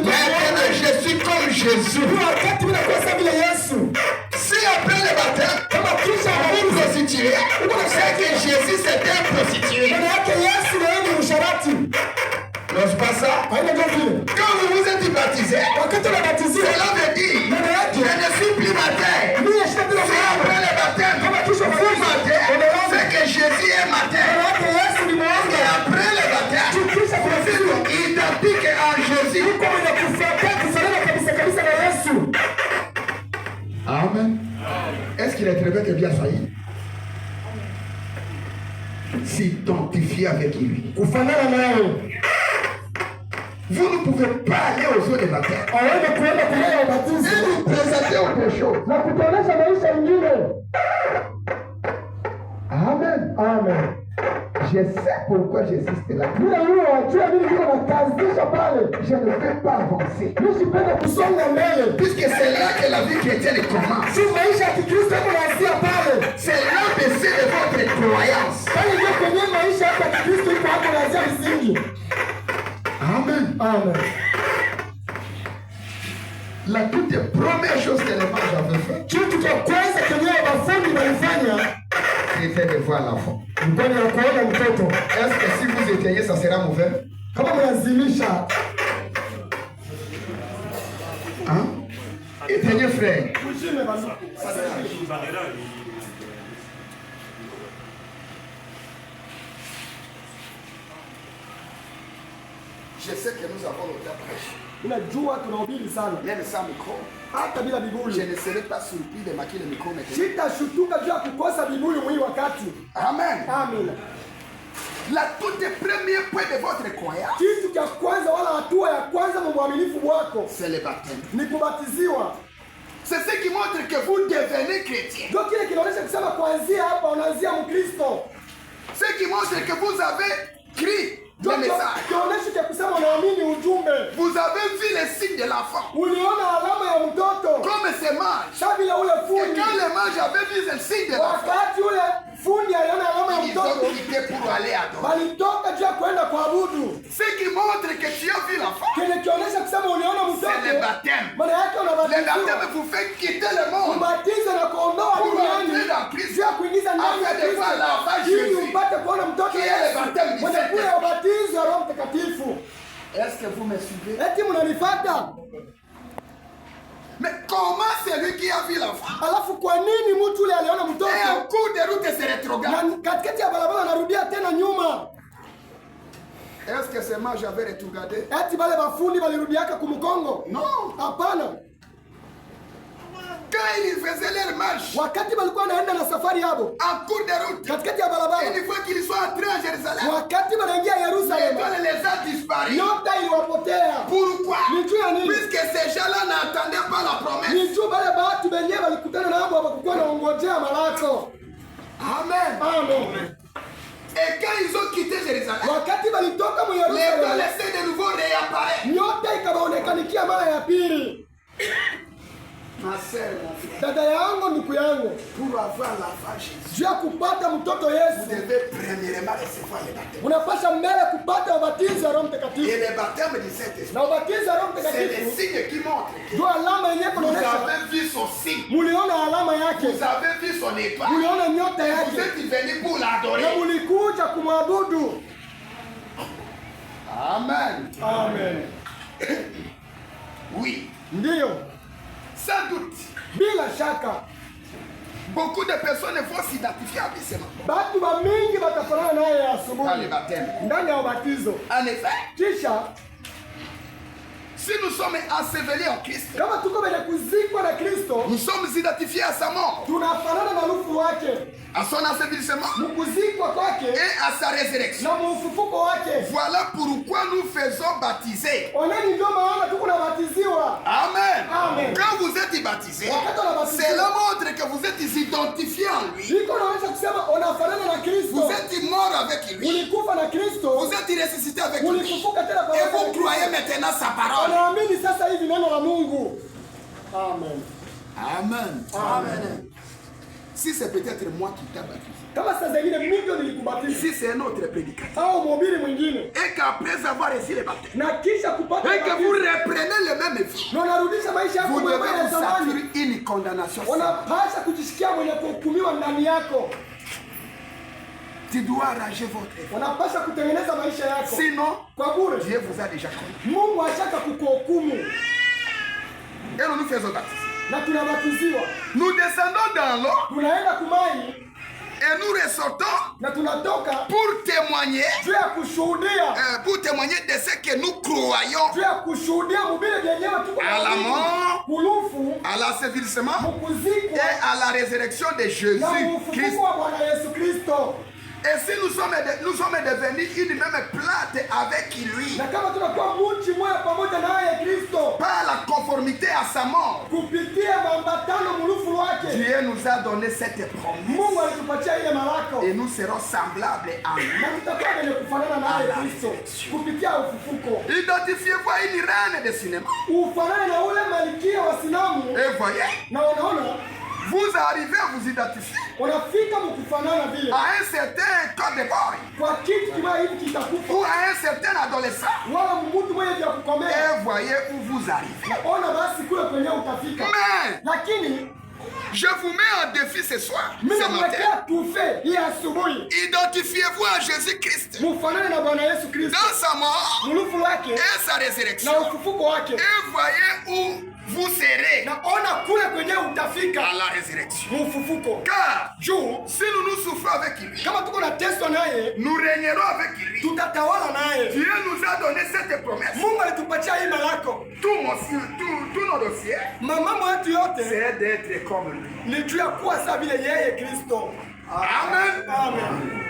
Speaker 1: maintenant je suis comme Jésus. Si après le baptême, vous vous prostituez, c'est que Jésus s'était prostitué. N'est-ce pas ça? Quand vous vous êtes baptisé, cela veut dire je ne suis plus baptisé. Si après le baptême, vous baptisez, c'est que Jésus est baptisé. Et après le baptême, vous êtes identique en Jésus. Amen. Est-ce qu'il est très bien que bien failli? S'identifier avec lui. Vous ne pouvez pas aller aux eaux de baptême et vous présenter autre chose. Amen. Amen. Je sais pourquoi j'existe là. Je ne peux pas avancer. Puisque c'est là que la vie chrétienne commence. C'est l'ABC de votre croyance. Amen. Amen. La toute première chose que les mages avaient fait, c'était de voir l'enfant. Est-ce que si vous éteignez, ça sera mauvais? Hein? Éteignez, frère. Je sais que nous avons le temps prêche. Même sans micro, je ne serai pas surpris de marquer le micro maintenant. Amen. Amen. La toute première point de votre croyance, c'est le baptême. C'est ce qui montre que vous devenez chrétien. Ce qui montre que vous avez crié le message. Vous avez vu les signes de l'enfant. Comme ces mages. Et quand les mages avaient vu les signes de l'enfant, ils ont quitté pour aller adorer. Ce qui montre que tu as vu l'enfant, c'est le baptême. Le baptême vous fait quitter le monde pour entrer dans Christ afin de voir l'enfant Jésus qui est le baptême du Saint-Esprit. Est-ce que vous me suivez? Mais comment c'est lui qui a vu l'enfant? Et en cours de route se rétrograde. Est-ce que ces mages avaient rétrogradé? Non. Quand ils faisaient leur marche, en cours de route, une fois qu'ils sont entrés à Jérusalem, l'étoile les a disparu. Pourquoi? Puisque ces gens-là n'attendaient pas la promesse. Amen. Amen.
Speaker 3: Et quand ils ont quitté Jérusalem,
Speaker 2: wakati walitoka mu
Speaker 3: l'étoile
Speaker 2: Yerusalemu,
Speaker 3: essaie de nouveau réapparaître.
Speaker 2: nyota ikawaonekanikia mara ya pili.
Speaker 3: Ma sœur, mon frère,
Speaker 2: Dada yangu, ndugu yangu,
Speaker 3: pour avoir l'enfant Jésus,
Speaker 2: juu ya kupata mtoto
Speaker 3: vous
Speaker 2: Yesu
Speaker 3: devez premièrement recevoir le baptême.
Speaker 2: unapasha mbele kupata ubatizo wa Roho
Speaker 3: Et
Speaker 2: Mtakatifu,
Speaker 3: le baptême du Saint-Esprit,
Speaker 2: na ubatizo wa Roho
Speaker 3: c'est le
Speaker 2: Mtakatifu
Speaker 3: signe qui montre que
Speaker 2: ndio alama yenyewe
Speaker 3: vous
Speaker 2: kunaonesha
Speaker 3: avez vu son signe,
Speaker 2: muliona alama yake,
Speaker 3: vous avez vu son étoile,
Speaker 2: muliona nyota
Speaker 3: vous
Speaker 2: yake
Speaker 3: êtes venu pour
Speaker 2: na
Speaker 3: l'adorer.
Speaker 2: mulikuja kumwabudu.
Speaker 3: Amen.
Speaker 2: Amen.
Speaker 3: Oui,
Speaker 2: Ndiyo,
Speaker 3: sans doute,
Speaker 2: bila shaka
Speaker 3: beaucoup de personnes vont s'identifier à lui seulement
Speaker 2: batu ba mingi batafanana naye
Speaker 3: dans le
Speaker 2: asubuhi
Speaker 3: baptême.
Speaker 2: ndani ya ubatizo.
Speaker 3: En effet,
Speaker 2: Kisha
Speaker 3: si nous sommes ensevelis en Christ,
Speaker 2: kama tuko wenye kuzikwa na Kristo,
Speaker 3: nous sommes identifiés à sa mort,
Speaker 2: tunafanana na lufu wake,
Speaker 3: à son ensevelissement
Speaker 2: mukuzikwa kwake
Speaker 3: et à sa résurrection.
Speaker 2: na mufufuko wake.
Speaker 3: Voilà pourquoi nous faisons baptiser.
Speaker 2: Oneni, ndio maana tuko nabatiziwa.
Speaker 3: Amen.
Speaker 2: Amen.
Speaker 3: Quand vous êtes baptisé,
Speaker 2: Wakati unabatizwa,
Speaker 3: cela montre que vous êtes identifié en lui.
Speaker 2: iko naonyesha kusema unafanana na Kristo,
Speaker 3: Vous êtes mort avec lui.
Speaker 2: ulikufa na Kristo,
Speaker 3: Vous êtes ressuscité avec lui.
Speaker 2: ulifufuka tena
Speaker 3: Et
Speaker 2: pamoja na
Speaker 3: vous
Speaker 2: Kristo.
Speaker 3: croyez maintenant sa parole.
Speaker 2: Unaamini sasa hivi neno la Mungu. Amen.
Speaker 3: Amen.
Speaker 2: Amen.
Speaker 3: Si c'est peut-être moi qui t'ai baptisé,
Speaker 2: Kama saa zingine mimi ndio nilikubatiza
Speaker 3: si c'est un autre prédicateur,
Speaker 2: au mhubiri mwingine,
Speaker 3: et qu'après avoir reçu le baptême,
Speaker 2: na kisha kupata
Speaker 3: et que vous
Speaker 2: ubatizo,
Speaker 3: reprenez le même vie,
Speaker 2: na unarudisha maisha yako
Speaker 3: vous devez
Speaker 2: mwenyewe ya
Speaker 3: vous
Speaker 2: zamani,
Speaker 3: assurer une condamnation.
Speaker 2: unapasha kujisikia mwenye kuhukumiwa ndani yako,
Speaker 3: Tu dois arranger votre vie.
Speaker 2: unapasha kutengeneza maisha yako,
Speaker 3: Sinon,
Speaker 2: kwa bure
Speaker 3: Dieu vous a déjà connu.
Speaker 2: Mungu ashaka kukuhukumu.
Speaker 3: Et nous nous faisons baptiser.
Speaker 2: Na tunabatiziwa,
Speaker 3: Nous descendons dans l'eau
Speaker 2: tunaenda kumai
Speaker 3: et nous ressortons
Speaker 2: na tunatoka
Speaker 3: pour témoigner,
Speaker 2: juu ya kushuhudia,
Speaker 3: de ce que nous croyons
Speaker 2: juu ya kushuhudia mubile vyenyewe tuko
Speaker 3: à la mort,
Speaker 2: kulufu,
Speaker 3: à l'ensevelissement
Speaker 2: mukuzikwa
Speaker 3: et à la résurrection de
Speaker 2: na
Speaker 3: Jésus-Christ.
Speaker 2: ufufuko wa Bwana Yesu Kristo.
Speaker 3: Et si nous sommes devenus une même plate avec lui,
Speaker 2: Na kama tunakuwa mchi moja pamoja naye Kristo
Speaker 3: par la conformité à sa mort,
Speaker 2: kupitia maambatano mulufu wake,
Speaker 3: Dieu nous a donné cette promesse.
Speaker 2: Mungu alitupatia ile malako,
Speaker 3: Et nous serons semblables à lui.
Speaker 2: na tutakuwa wenye kufanana naye Kristo kupitia ufufuko.
Speaker 3: Identifiez-vous à une reine de cinéma.
Speaker 2: Ufanane na ule malikia wa sinamu,
Speaker 3: Et voyez,
Speaker 2: na unaona
Speaker 3: vous arrivez à vous identifier
Speaker 2: unafika mkufanana vile
Speaker 3: à un certain code de bord
Speaker 2: kwa kitu kimoja hivi kitakufa,
Speaker 3: ou à un certain adolescent.
Speaker 2: wala mtu mwenye vya kukomea.
Speaker 3: Et voyez où vous arrivez.
Speaker 2: Ona basi kule kwenye utafika,
Speaker 3: Mais
Speaker 2: lakini
Speaker 3: je vous mets en défi ce soir,
Speaker 2: mimi
Speaker 3: ce matin.
Speaker 2: namwekea tufe hii asubuhi,
Speaker 3: Identifiez-vous à Jésus-Christ
Speaker 2: mufanane na Bwana Yesu Kristo,
Speaker 3: dans sa mort
Speaker 2: mulufu wake
Speaker 3: et sa résurrection.
Speaker 2: na ufufuko wake,
Speaker 3: Et voyez où vous serez
Speaker 2: na ona kule kwenye utafika
Speaker 3: à la résurrection.
Speaker 2: ufufuko.
Speaker 3: Car
Speaker 2: Juu
Speaker 3: si nous souffrons avec lui,
Speaker 2: kama tuko nateswa naye,
Speaker 3: nous régnerons avec lui.
Speaker 2: tutatawala naye.
Speaker 3: Dieu nous a donné cette promesse.
Speaker 2: Mungu alitupatia hii malako,
Speaker 3: Tout nos dossiers,
Speaker 2: mambo yetu yote
Speaker 3: c'est d'être comme lui.
Speaker 2: ni juu ya kuwa sawa vile yeye Kristo.
Speaker 3: Amen.
Speaker 2: Amen.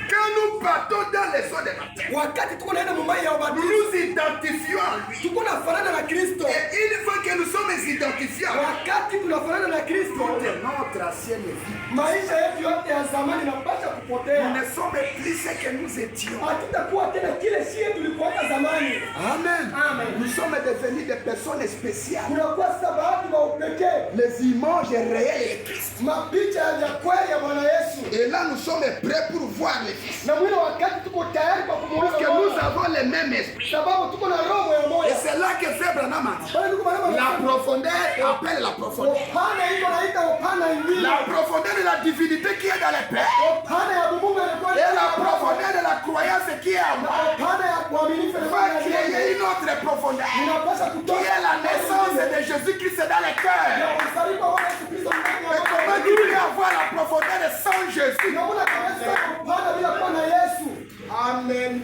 Speaker 3: Quand nous partons dans les eaux de baptême,
Speaker 2: Wakati tuko naenda mumai ya
Speaker 3: nous
Speaker 2: ubatizo,
Speaker 3: nous identifions en lui.
Speaker 2: tuko nafanana na Kristo.
Speaker 3: Et une fois que nous sommes identifiés en lui,
Speaker 2: Wakati tunafanana na Kristo,
Speaker 3: notre ancienne vie,
Speaker 2: maisha yetu yote ya zamani inapasha
Speaker 3: nous
Speaker 2: kupotea.
Speaker 3: ne sommes plus ce que nous étions.
Speaker 2: Hatutakuwa tena kile sie tulikuwa zamani.
Speaker 3: Amen.
Speaker 2: Amen.
Speaker 3: Nous sommes devenus des personnes spéciales.
Speaker 2: Tunakuwa sababu wa upekee,
Speaker 3: Les images réelles de Christ.
Speaker 2: mapicha ya kweli ya Bwana Yesu.
Speaker 3: Et là, nous sommes prêts pour voir les Fils.
Speaker 2: Na mwile wakati tuko tayari kwa kumuona
Speaker 3: Parce que nous
Speaker 2: Bwana,
Speaker 3: avons le même esprit.
Speaker 2: sababu tuko na roho ya
Speaker 3: Et
Speaker 2: moyo.
Speaker 3: c'est là que Frère Branham a dit.
Speaker 2: Bali tuko maneno
Speaker 3: La profondeur appelle la profondeur.
Speaker 2: upana iko naita upana ingine.
Speaker 3: La profondeur de la divinité qui est dans les pères.
Speaker 2: Upana ya Mungu ilikuwa
Speaker 3: Et la profondeur de la croyance qui est en
Speaker 2: na
Speaker 3: moi.
Speaker 2: upana ya kuaminifu
Speaker 3: Va créer une autre profondeur.
Speaker 2: inapaswa
Speaker 3: Qui
Speaker 2: kutoka
Speaker 3: est la naissance de Jésus-Christ dans les cœurs.
Speaker 2: ya kuzaliwa wa Yesu Kristo ndani ya
Speaker 3: Mais comment tu peux avoir la profondeur sans Jésus?
Speaker 2: Naona kanisa upana bila kuwa na Yesu. Amen.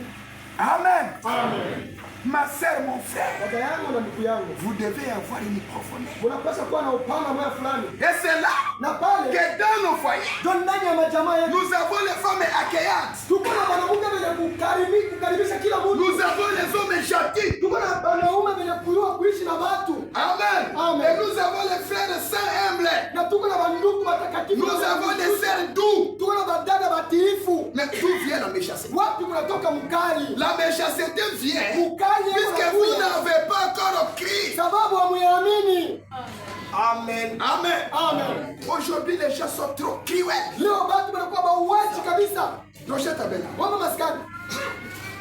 Speaker 3: Amen.
Speaker 2: Amen.
Speaker 3: Ma sœur, mon frère,
Speaker 2: Dada yangu na ndugu yangu,
Speaker 3: vous devez avoir une profondeur.
Speaker 2: unapaswa kuwa na upana moja fulani.
Speaker 3: Et c'est là
Speaker 2: Na pale
Speaker 3: que dans nos foyers,
Speaker 2: ndio ndani ya majamaa yetu
Speaker 3: nous avons les femmes accueillantes.
Speaker 2: tuko na wanaume wenye kukaribisha kila mtu.
Speaker 3: Nous avons les hommes gentils.
Speaker 2: Tuko na wanaume wenye kujua kuishi na watu.
Speaker 3: Amen.
Speaker 2: Amen.
Speaker 3: Et nous avons les frères saints humbles.
Speaker 2: Na tuko na wandugu watakatifu.
Speaker 3: Nous avons des sœurs doux.
Speaker 2: Tuko na badada batiifu.
Speaker 3: Mais d'où vient la méchanceté?
Speaker 2: Wapi kunatoka mkali?
Speaker 3: La méchanceté vient
Speaker 2: Mkali
Speaker 3: puisque vous n'avez pas encore Christ.
Speaker 2: sababu hamuamini.
Speaker 3: Amen. Amen.
Speaker 2: Amen.
Speaker 3: Aujourd'hui, les gens sont trop cruels.
Speaker 2: Leo watu wanakuwa bauaji kabisa.
Speaker 3: Rochette Abela.
Speaker 2: Wama maskani.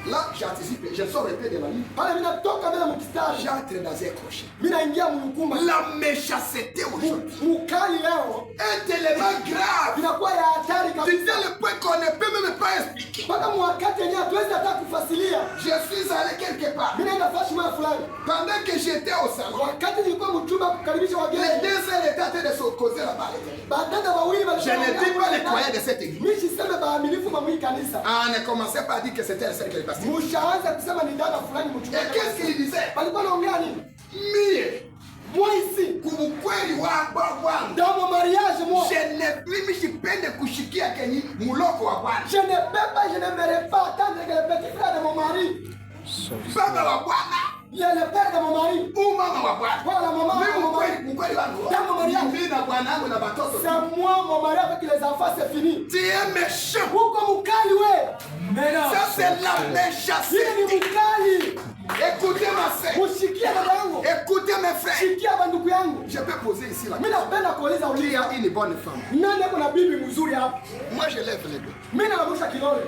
Speaker 3: Là, j'ai anticipé. Je sors un peu de la ligne.
Speaker 2: Pale mimi natoka mbele mkistari.
Speaker 3: J'entre dans un crochet.
Speaker 2: Mimi naingia mnukumba.
Speaker 3: La méchanceté aujourd'hui.
Speaker 2: Mkali leo
Speaker 3: Un élément grave.
Speaker 2: inakuwa ya hatari
Speaker 3: C'est
Speaker 2: kabisa.
Speaker 3: le point qu'on ne peut même pas expliquer.
Speaker 2: Mpaka mwakati yenyewe hatuwezi hata kufasilia.
Speaker 3: Je suis allé quelque part.
Speaker 2: Mimi naenda fashi mwa fulani.
Speaker 3: Pendant que j'étais au salon,
Speaker 2: Wakati nilikuwa mchumba kukaribisha
Speaker 3: les
Speaker 2: wageni.
Speaker 3: deux sœurs étaient en train de se causer là-bas.
Speaker 2: Badada wawili
Speaker 3: Je ne dis pas les croyants de cette église.
Speaker 2: Mimi siseme baaminifu mwa hii kanisa.
Speaker 3: On ne commençait pas à dire que c'était le seul qui est passé.
Speaker 2: Mushaanza kusema ni dada fulani
Speaker 3: Et
Speaker 2: mchumba.
Speaker 3: qu'est-ce qu'il disait?
Speaker 2: Walikuwa wanaongea nini?
Speaker 3: Mie,
Speaker 2: Mwisi.
Speaker 3: kubukweli wangu.
Speaker 2: Damu mariage moi.
Speaker 3: Mimi sipende kushikia kenyi muloko wa Bwana.
Speaker 2: Je ne peux pas, je ne m'aimerais pas attendre que le petit frère de mon mari.
Speaker 3: Baba wa Bwana.
Speaker 2: Il y a le père de mon mari.
Speaker 3: Ou mama wa Bwana.
Speaker 2: Voilà, maman de mon mari.
Speaker 3: Mkweli wangu.
Speaker 2: Damu mariage.
Speaker 3: Mimi na bwana wangu na batoto.
Speaker 2: C'est moi, mon mari avec les enfants, c'est fini.
Speaker 3: Tu es méchant.
Speaker 2: Uko mukali we.
Speaker 3: Ça c'est la
Speaker 2: Yeye ni
Speaker 3: méchanceté.
Speaker 2: mukali.
Speaker 3: Écoutez ma sœur.
Speaker 2: Mushikia dada yangu.
Speaker 3: Écoutez mes frères.
Speaker 2: Shikia banduku yangu.
Speaker 3: Je peux poser ici la
Speaker 2: Mimi napenda kuuliza
Speaker 3: Qui
Speaker 2: uliza.
Speaker 3: a une bonne femme?
Speaker 2: Nani kuna bibi mzuri hapa?
Speaker 3: Moi je lève les deux.
Speaker 2: Mimi naangusha kilole.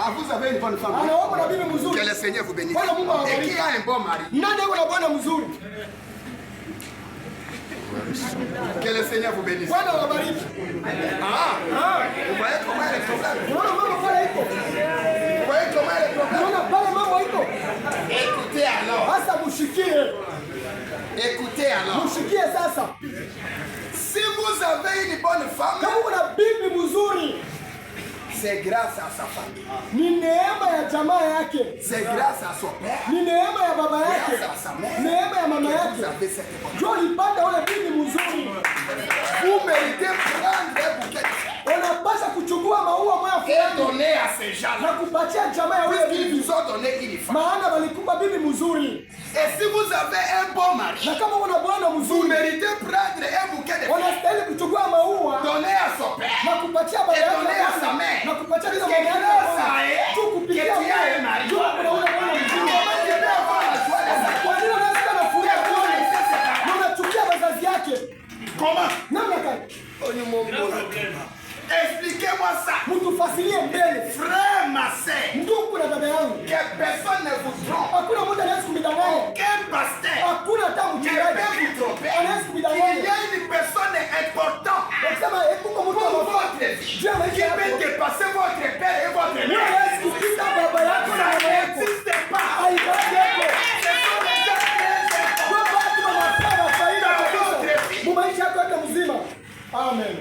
Speaker 3: Ah, vous avez une bonne femme.
Speaker 2: Anaomba na bibi mzuri.
Speaker 3: Que le Seigneur vous bénisse.
Speaker 2: Bwana Mungu awabariki.
Speaker 3: Et qui a un bon mari?
Speaker 2: Nani kuna bwana mzuri?
Speaker 3: Que le Seigneur vous bénisse.
Speaker 2: Bwana awabariki.
Speaker 3: Vous voyez comment elle est problème?
Speaker 2: Unaona mama pale iko.
Speaker 3: Vous voyez comment elle est problème?
Speaker 2: Unaona pale mama iko.
Speaker 3: Écoutez alors.
Speaker 2: Sasa mushikie.
Speaker 3: Écoutez alors.
Speaker 2: Mushikie sasa.
Speaker 3: Si vous avez une bonne femme,
Speaker 2: Kama kuna bibi mzuri,
Speaker 3: c'est grâce à sa famille.
Speaker 2: ni neema ya jamaa yake.
Speaker 3: C'est grâce à son père.
Speaker 2: Ni neema ya baba yake.
Speaker 3: Grâce à sa mère.
Speaker 2: Neema ya mama
Speaker 3: Vous
Speaker 2: yake.
Speaker 3: avez cette bonne femme.
Speaker 2: Ndio ulipata ule bibi mzuri.
Speaker 3: Vous méritez prendre un bouquet de fleurs
Speaker 2: Unapaswa kuchukua maua moya
Speaker 3: et
Speaker 2: fulani
Speaker 3: donner à ces
Speaker 2: na
Speaker 3: gens-là.
Speaker 2: kupatia jamaa ya ule
Speaker 3: Puisqu'ils
Speaker 2: bibi.
Speaker 3: vous ont donné une femme.
Speaker 2: Maana walikupa bibi mzuri.
Speaker 3: Et si vous avez un bon mari,
Speaker 2: Na kama una bwana
Speaker 3: vous
Speaker 2: mzuri,
Speaker 3: méritez prendre un bouquet de fleurs,
Speaker 2: unastahili kuchukua maua
Speaker 3: donner à son père
Speaker 2: na kupatia baba
Speaker 3: et
Speaker 2: yake
Speaker 3: donner à sa mère.
Speaker 2: na kupatia
Speaker 3: Parce
Speaker 2: bila
Speaker 3: que
Speaker 2: mama
Speaker 3: grâce à
Speaker 2: yake.
Speaker 3: elle,
Speaker 2: Tu
Speaker 3: que
Speaker 2: kupitia
Speaker 3: tu as un mari.
Speaker 2: tu kuna ule bwana mzuri.
Speaker 3: Comment tu peux avoir la joie de ça?
Speaker 2: Kwa nini unasikia na furaha kuona na unachukia wazazi yake?
Speaker 3: Comment?
Speaker 2: Namna gani?
Speaker 3: Expliquez-moi ça.
Speaker 2: Mtufasilie mbele.
Speaker 3: Frère, ma sœur,
Speaker 2: Ndugu na dada yangu,
Speaker 3: que personne ne vous trompe.
Speaker 2: hakuna mtu anaweza kumdanganya.
Speaker 3: Aucun pasteur
Speaker 2: Hakuna hata
Speaker 3: ne
Speaker 2: mchungaji
Speaker 3: peut vous tromper.
Speaker 2: anaweza
Speaker 3: Il
Speaker 2: kumdanganya.
Speaker 3: y a une personne importante
Speaker 2: Akisema kuko mtu
Speaker 3: pour
Speaker 2: wa
Speaker 3: votre vie
Speaker 2: juu ya
Speaker 3: qui
Speaker 2: maisha
Speaker 3: peut
Speaker 2: yako.
Speaker 3: dépasser votre père et votre
Speaker 2: Yeye
Speaker 3: mère.
Speaker 2: hawezi kupita baba yako na
Speaker 3: Ça
Speaker 2: mama yako.
Speaker 3: n'existe pas.
Speaker 2: Haibaki yako.
Speaker 3: Ce sont des gens très importants.
Speaker 2: Wewe bado unafanya faida kabisa. Mu maisha yako yote mzima. Amen.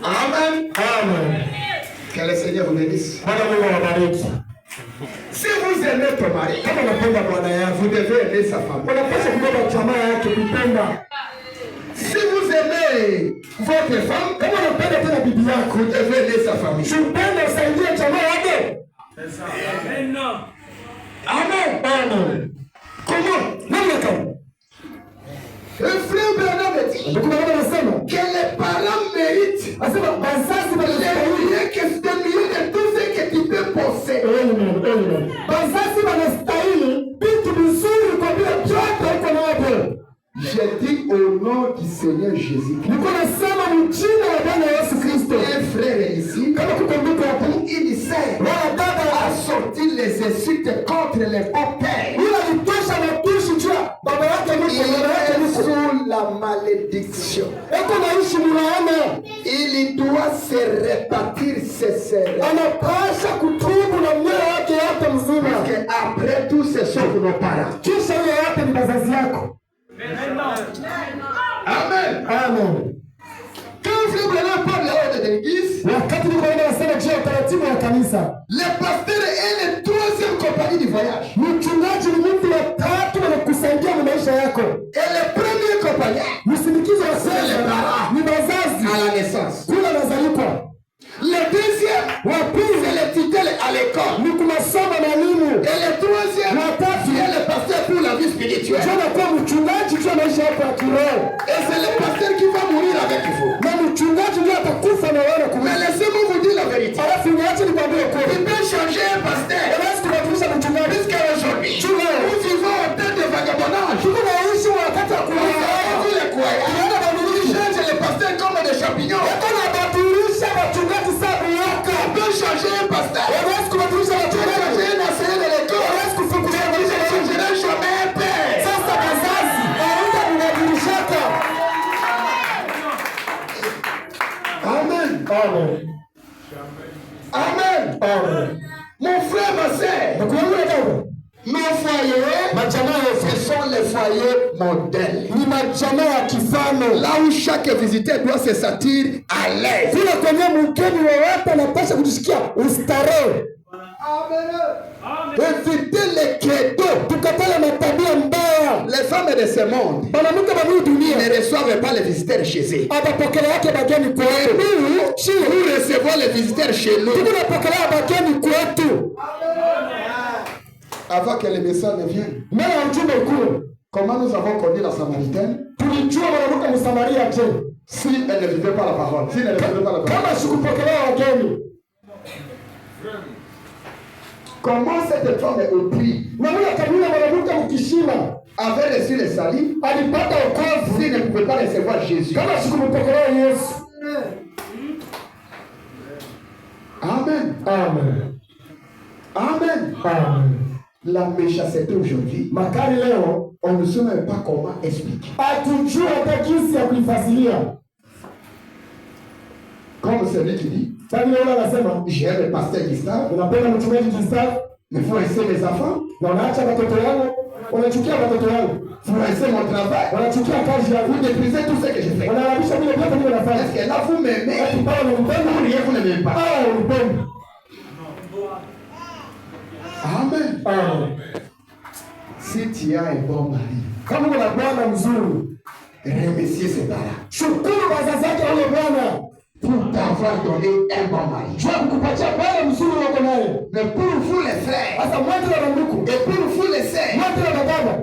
Speaker 1: Amen. Amen. Que le Seigneur vous bénisse.
Speaker 2: Bwana Mungu awabariki.
Speaker 1: Si vous aimez ton mari,
Speaker 2: Kama unapenda bwana yako,
Speaker 1: vous devez aimer sa femme.
Speaker 2: unapaswa kubeba jamaa yake kupenda.
Speaker 1: Si vous aimez votre femme,
Speaker 2: Kama unapenda tena bibi yako,
Speaker 1: vous devez aimer sa famille.
Speaker 2: upende usaidie jamaa yake. Amen. Amen.
Speaker 1: Comment?
Speaker 2: Namna gani?
Speaker 1: Le frère Bernard me dit
Speaker 2: Ndugu yangu anasema,
Speaker 1: que les parents méritent
Speaker 2: asema bazazi wanastahili.
Speaker 1: les que de mieux de tout ce que tu peux posséder.
Speaker 2: Amen. Bazazi wanastahili vitu vizuri kwa vile vyote uko navyo.
Speaker 1: Je dis au nom du Seigneur Jésus.
Speaker 2: Niko nasema ni jina la Bwana Yesu Kristo.
Speaker 1: Un frère ici,
Speaker 2: Kama kukumbuka hapo,
Speaker 1: une sœur
Speaker 2: wala dada
Speaker 1: a sorti les insultes contre les beaux-pères.
Speaker 2: yule alitosha matusi juu ya baba yake
Speaker 1: Il
Speaker 2: mko, baba yake
Speaker 1: est
Speaker 2: mko.
Speaker 1: sous la malédiction.
Speaker 2: Eko naishi mulaana.
Speaker 1: Il doit se répartir ses serres.
Speaker 2: Anapasha kutubu na mnyo wake yote mzima.
Speaker 1: Parce que après tout, ce sont nos parents.
Speaker 2: Kisha hiyo yote ni bazazi yako.
Speaker 1: Amen.
Speaker 2: Amen.
Speaker 1: Quand frère Branham parle là-haut de l'église,
Speaker 2: Wakati niko nasema juu ya utaratibu wa kanisa,
Speaker 1: le pasteur est le troisième compagnie du voyage.
Speaker 2: mchungaji ni mtu wa tatu anakusaidia mu maisha yako.
Speaker 1: Et le premier compagnon
Speaker 2: Msindikizo wa
Speaker 1: C'est les
Speaker 2: sasa
Speaker 1: parents.
Speaker 2: ni wazazi.
Speaker 1: à la naissance.
Speaker 2: Kula nazalikwa.
Speaker 1: Le deuxième,
Speaker 2: Wa pili
Speaker 1: c'est le tutel à l'école.
Speaker 2: ni kunasoma na elimu.
Speaker 1: Et le troisième,
Speaker 2: Wa tatu
Speaker 1: c'est le pasteur pour la vie spirituelle.
Speaker 2: jana kwa mchungaji kujua maisha yako ya kiroho.
Speaker 3: Et c'est le pasteur qui va mourir avec vous.
Speaker 2: Na mchungaji ndiye atakufa na wewe kufa.
Speaker 3: Mais laissez-moi vous dire la vérité.
Speaker 2: Alafu niache nikwambie kweli.
Speaker 3: Il peut changer un pasteur.
Speaker 2: Unaweza kubadilisha mchungaji.
Speaker 3: Jusqu'à aujourd'hui. Nous vivons en temps de vagabondage.
Speaker 2: Tuko naishi wakati wa kuoa.
Speaker 3: Vous les croyez? Ils changent les pasteurs comme des champignons.
Speaker 2: Wanabadilisha wachungaji sababu yako.
Speaker 3: Il peut changer un pasteur.
Speaker 2: Unaweza kubadilisha wachungaji.
Speaker 3: Changer un enseignant de l'école.
Speaker 2: Unaweza kufungulia maisha
Speaker 3: Je ne changerai jamais un père.
Speaker 2: sasa kazazi. Hauna kubadilishaka.
Speaker 3: Amen.
Speaker 2: Amen.
Speaker 3: Amen.
Speaker 2: Amen.
Speaker 3: Mon frère, ma sœur.
Speaker 2: Nakuambia baba.
Speaker 3: Nos foyers, ce sont les foyers modèles.
Speaker 2: Ni majamaa ya kifano.
Speaker 3: Là où chaque visiteur doit se sentir à l'aise.
Speaker 2: Vile kwenye mgeni wowote anapaswa kujisikia ustarehe.
Speaker 3: Éviter les credos.
Speaker 2: Tukatale matabia mbaya.
Speaker 3: Les femmes de ce monde
Speaker 2: Wanamke wa hii dunia
Speaker 3: ne reçoivent pas les visiteurs chez eux.
Speaker 2: atapokea yake bageni kwetu.
Speaker 3: Nous recevons les visiteurs chez nous.
Speaker 2: Tunapokea bageni kwetu.
Speaker 3: Avant que les messages ne viennent.
Speaker 2: Mbele ya ujumbe ukuu.
Speaker 3: Comment nous avons connu la Samaritaine?
Speaker 2: Tulijua mwanamke Msamaria je?
Speaker 3: Si elle ne vivait pas la parole. Si elle ne vivait pas la parole.
Speaker 2: Kama sikupokelea wageni.
Speaker 3: Comment cette femme au prix
Speaker 2: Na yule kanuni mwanamke mkishima
Speaker 3: avait reçu le salut
Speaker 2: alipata wokovu
Speaker 3: s'il ne pouvait pas recevoir Jésus?
Speaker 2: kama sikupokelea Yesu.
Speaker 3: Amen.
Speaker 2: Amen.
Speaker 3: Amen.
Speaker 2: Amen.
Speaker 3: La méchanceté aujourd'hui,
Speaker 2: Makali leo
Speaker 3: on ne sait même pas comment expliquer.
Speaker 2: hatujua hata jinsi ya kuifasiria.
Speaker 3: Comme celui qui dit,
Speaker 2: Sasa yule anasema,
Speaker 3: j'aime le pasteur Gustave,
Speaker 2: unapenda mchungaji Gustave
Speaker 3: mais faut laisser mes enfants,
Speaker 2: na unaacha watoto wangu, unachukia watoto wangu,
Speaker 3: faut laisser mon travail,
Speaker 2: unachukia kazi yangu,
Speaker 3: vous déprisez tout ce que je fais.
Speaker 2: unaharibisha vile vyote mimi nafanya.
Speaker 3: Est-ce que là vous m'aimez?
Speaker 2: Ati pale unanipenda
Speaker 3: Ou rien vous ne m'aimez pas?
Speaker 2: au unipenda?
Speaker 3: Amen.
Speaker 2: Amen.
Speaker 3: Si tu as un bon mari,
Speaker 2: Kama una bwana mzuri,
Speaker 3: remerciez ce gars-là
Speaker 2: shukuru wazazi wake wale bwana
Speaker 3: pour t'avoir donné un bon mari.
Speaker 2: jua kukupatia bwana mzuri wako naye.
Speaker 3: Mais pour vous les frères
Speaker 2: Sasa mwanzo na ndugu,
Speaker 3: et pour vous les sœurs
Speaker 2: mwanzo na baba,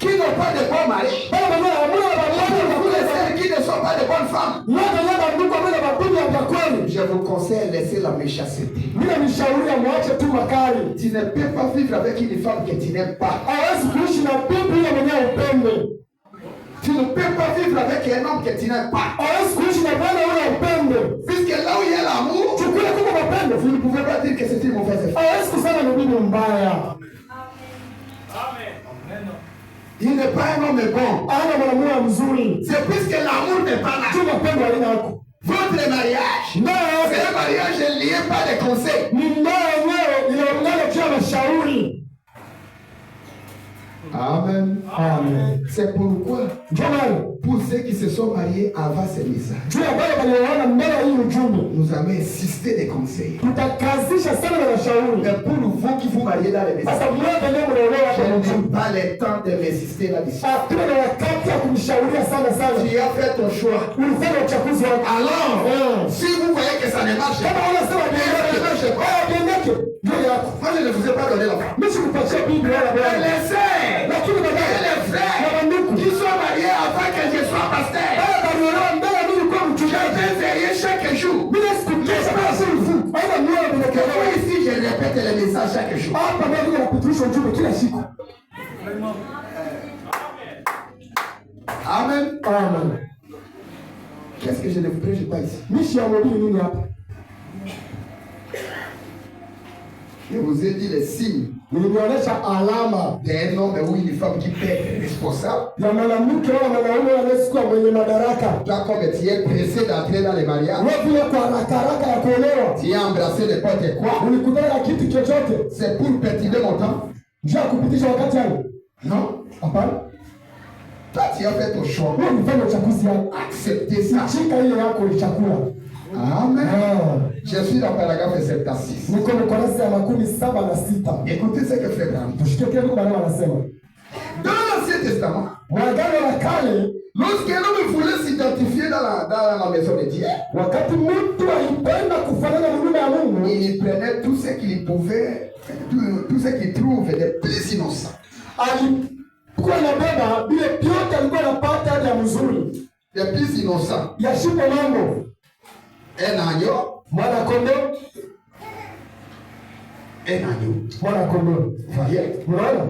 Speaker 3: qui n'ont pas de bon mari,
Speaker 2: baba mwenyewe amuna na
Speaker 3: pour
Speaker 2: baba
Speaker 3: vous les sœurs qui ne sont pas de bonnes femmes,
Speaker 2: mwanzo na ndugu amuna na bibi ya kweli.
Speaker 3: je vous conseille de laisser la méchanceté.
Speaker 2: Mimi nishauri amwache tu makali.
Speaker 3: Tu ne peux pas vivre avec une femme que tu n'aimes pas.
Speaker 2: Hawezi kuishi na bibi ile mwenyewe upende.
Speaker 3: Tu ne peux pas vivre avec un homme que tu n'aimes pas.
Speaker 2: Hawezi kuishi na bwana ule upende.
Speaker 3: Puisque là où il y a l'amour,
Speaker 2: Chukua kama mapendo.
Speaker 3: vous ne pouvez pas dire que c'est une mauvaise femme.
Speaker 2: Hawezi kusema ni bibi mbaya.
Speaker 3: Il n'est pas un homme bon.
Speaker 2: Ana mwanamume mzuri.
Speaker 3: C'est puisque l'amour n'est pas là.
Speaker 2: Tu mapendo alina yako.
Speaker 3: Votre mariage, c'est un mariage lié par des conseils.
Speaker 2: Ni ndoa yenyewe inaungana juu ya mashauri.
Speaker 3: Amen.
Speaker 2: Amen.
Speaker 3: C'est pourquoi,
Speaker 2: Jamani,
Speaker 3: pour ceux qui se sont mariés avant ce message,
Speaker 2: juu ya wale walioona mbele hii ujumbe.
Speaker 3: nous avons insisté des conseils.
Speaker 2: Tutakazisha sana na mashauri.
Speaker 3: Mais pour vous qui vous mariez dans les messages,
Speaker 2: Sasa mmoja leo mnaelewa
Speaker 3: je
Speaker 2: kwa
Speaker 3: n'ai
Speaker 2: ujumbe.
Speaker 3: pas le temps de m'insister là-dessus.
Speaker 2: Hatuna na wakati ya kumshauria sana sana.
Speaker 3: Tu as fait ton choix.
Speaker 2: Ulifanya uchaguzi wako.
Speaker 3: Alors, si vous voyez que ça ne marche
Speaker 2: Kama
Speaker 3: pas,
Speaker 2: unasema biendeke, ndio yako.
Speaker 3: moi je ne vous ai pas donné la parole.
Speaker 2: Mimi sikupatia bibi wala
Speaker 3: Mais
Speaker 2: bwana.
Speaker 3: les sœurs,
Speaker 2: Lakini
Speaker 3: et
Speaker 2: baadaye
Speaker 3: les frères qui sont mariés avant que je sois pasteur,
Speaker 2: baba aliolewa mbele mimi kwa
Speaker 3: je
Speaker 2: mchungaji.
Speaker 3: vais veiller chaque jour.
Speaker 2: Mimi sikukesha kama si mfu. Haina mioyo
Speaker 3: Que
Speaker 2: binadamu.
Speaker 3: moi ici, je répète les messages chaque jour.
Speaker 2: Hapa mimi nakutulisha ujumbe kila siku.
Speaker 3: Amen.
Speaker 2: Amen.
Speaker 3: Qu'est-ce que je ne vous prêche pas ici?
Speaker 2: Mishi ya mobili nini hapa?
Speaker 3: Je vous ai dit les signes
Speaker 2: Nilionyesha alama
Speaker 3: d'un homme ou une femme qui peut être responsable.
Speaker 2: ya mwanamke wala mwanaume anayekuwa mwenye madaraka.
Speaker 3: Toi, comme tu es pressé d'entrer dans les mariages,
Speaker 2: Wewe vile kwa haraka haraka ya kuolewa.
Speaker 3: tu as embrassé n'importe quoi.
Speaker 2: Ulikutana na kitu chochote.
Speaker 3: C'est pour perturber mon temps?
Speaker 2: Njia kupitisha wakati wangu.
Speaker 3: Non.
Speaker 2: Hapana.
Speaker 3: Toi, tu as fait ton choix.
Speaker 2: Wewe ulifanya uchaguzi wako.
Speaker 3: Acceptez ça.
Speaker 2: Chika ile yako ichakula.
Speaker 3: Amen.
Speaker 2: Ah.
Speaker 3: Je suis dans paragraphe 76.
Speaker 2: Niko mkorasa ya 76.
Speaker 3: Écoutez ce que Frère Branham dit.
Speaker 2: Tushike kile bwana anasema.
Speaker 3: Dans l'Ancien Testament,
Speaker 2: Mwagano la kale
Speaker 3: lorsque l'homme voulait s'identifier dans la maison de Dieu,
Speaker 2: wakati mtu alipenda kufanana na mume wa Mungu,
Speaker 3: il prenait tout ce qu'il pouvait, tout ce qu'il trouve de plus innocent.
Speaker 2: Kwa inabeba vile vyote alikuwa anapata hadi ya mzuri.
Speaker 3: Les plus innocents.
Speaker 2: Ya shipo mambo.
Speaker 3: Un agneau.
Speaker 2: Mwana kondoo.
Speaker 3: Un agneau.
Speaker 2: Mwana kondoo.
Speaker 3: Voyez?
Speaker 2: Unaona?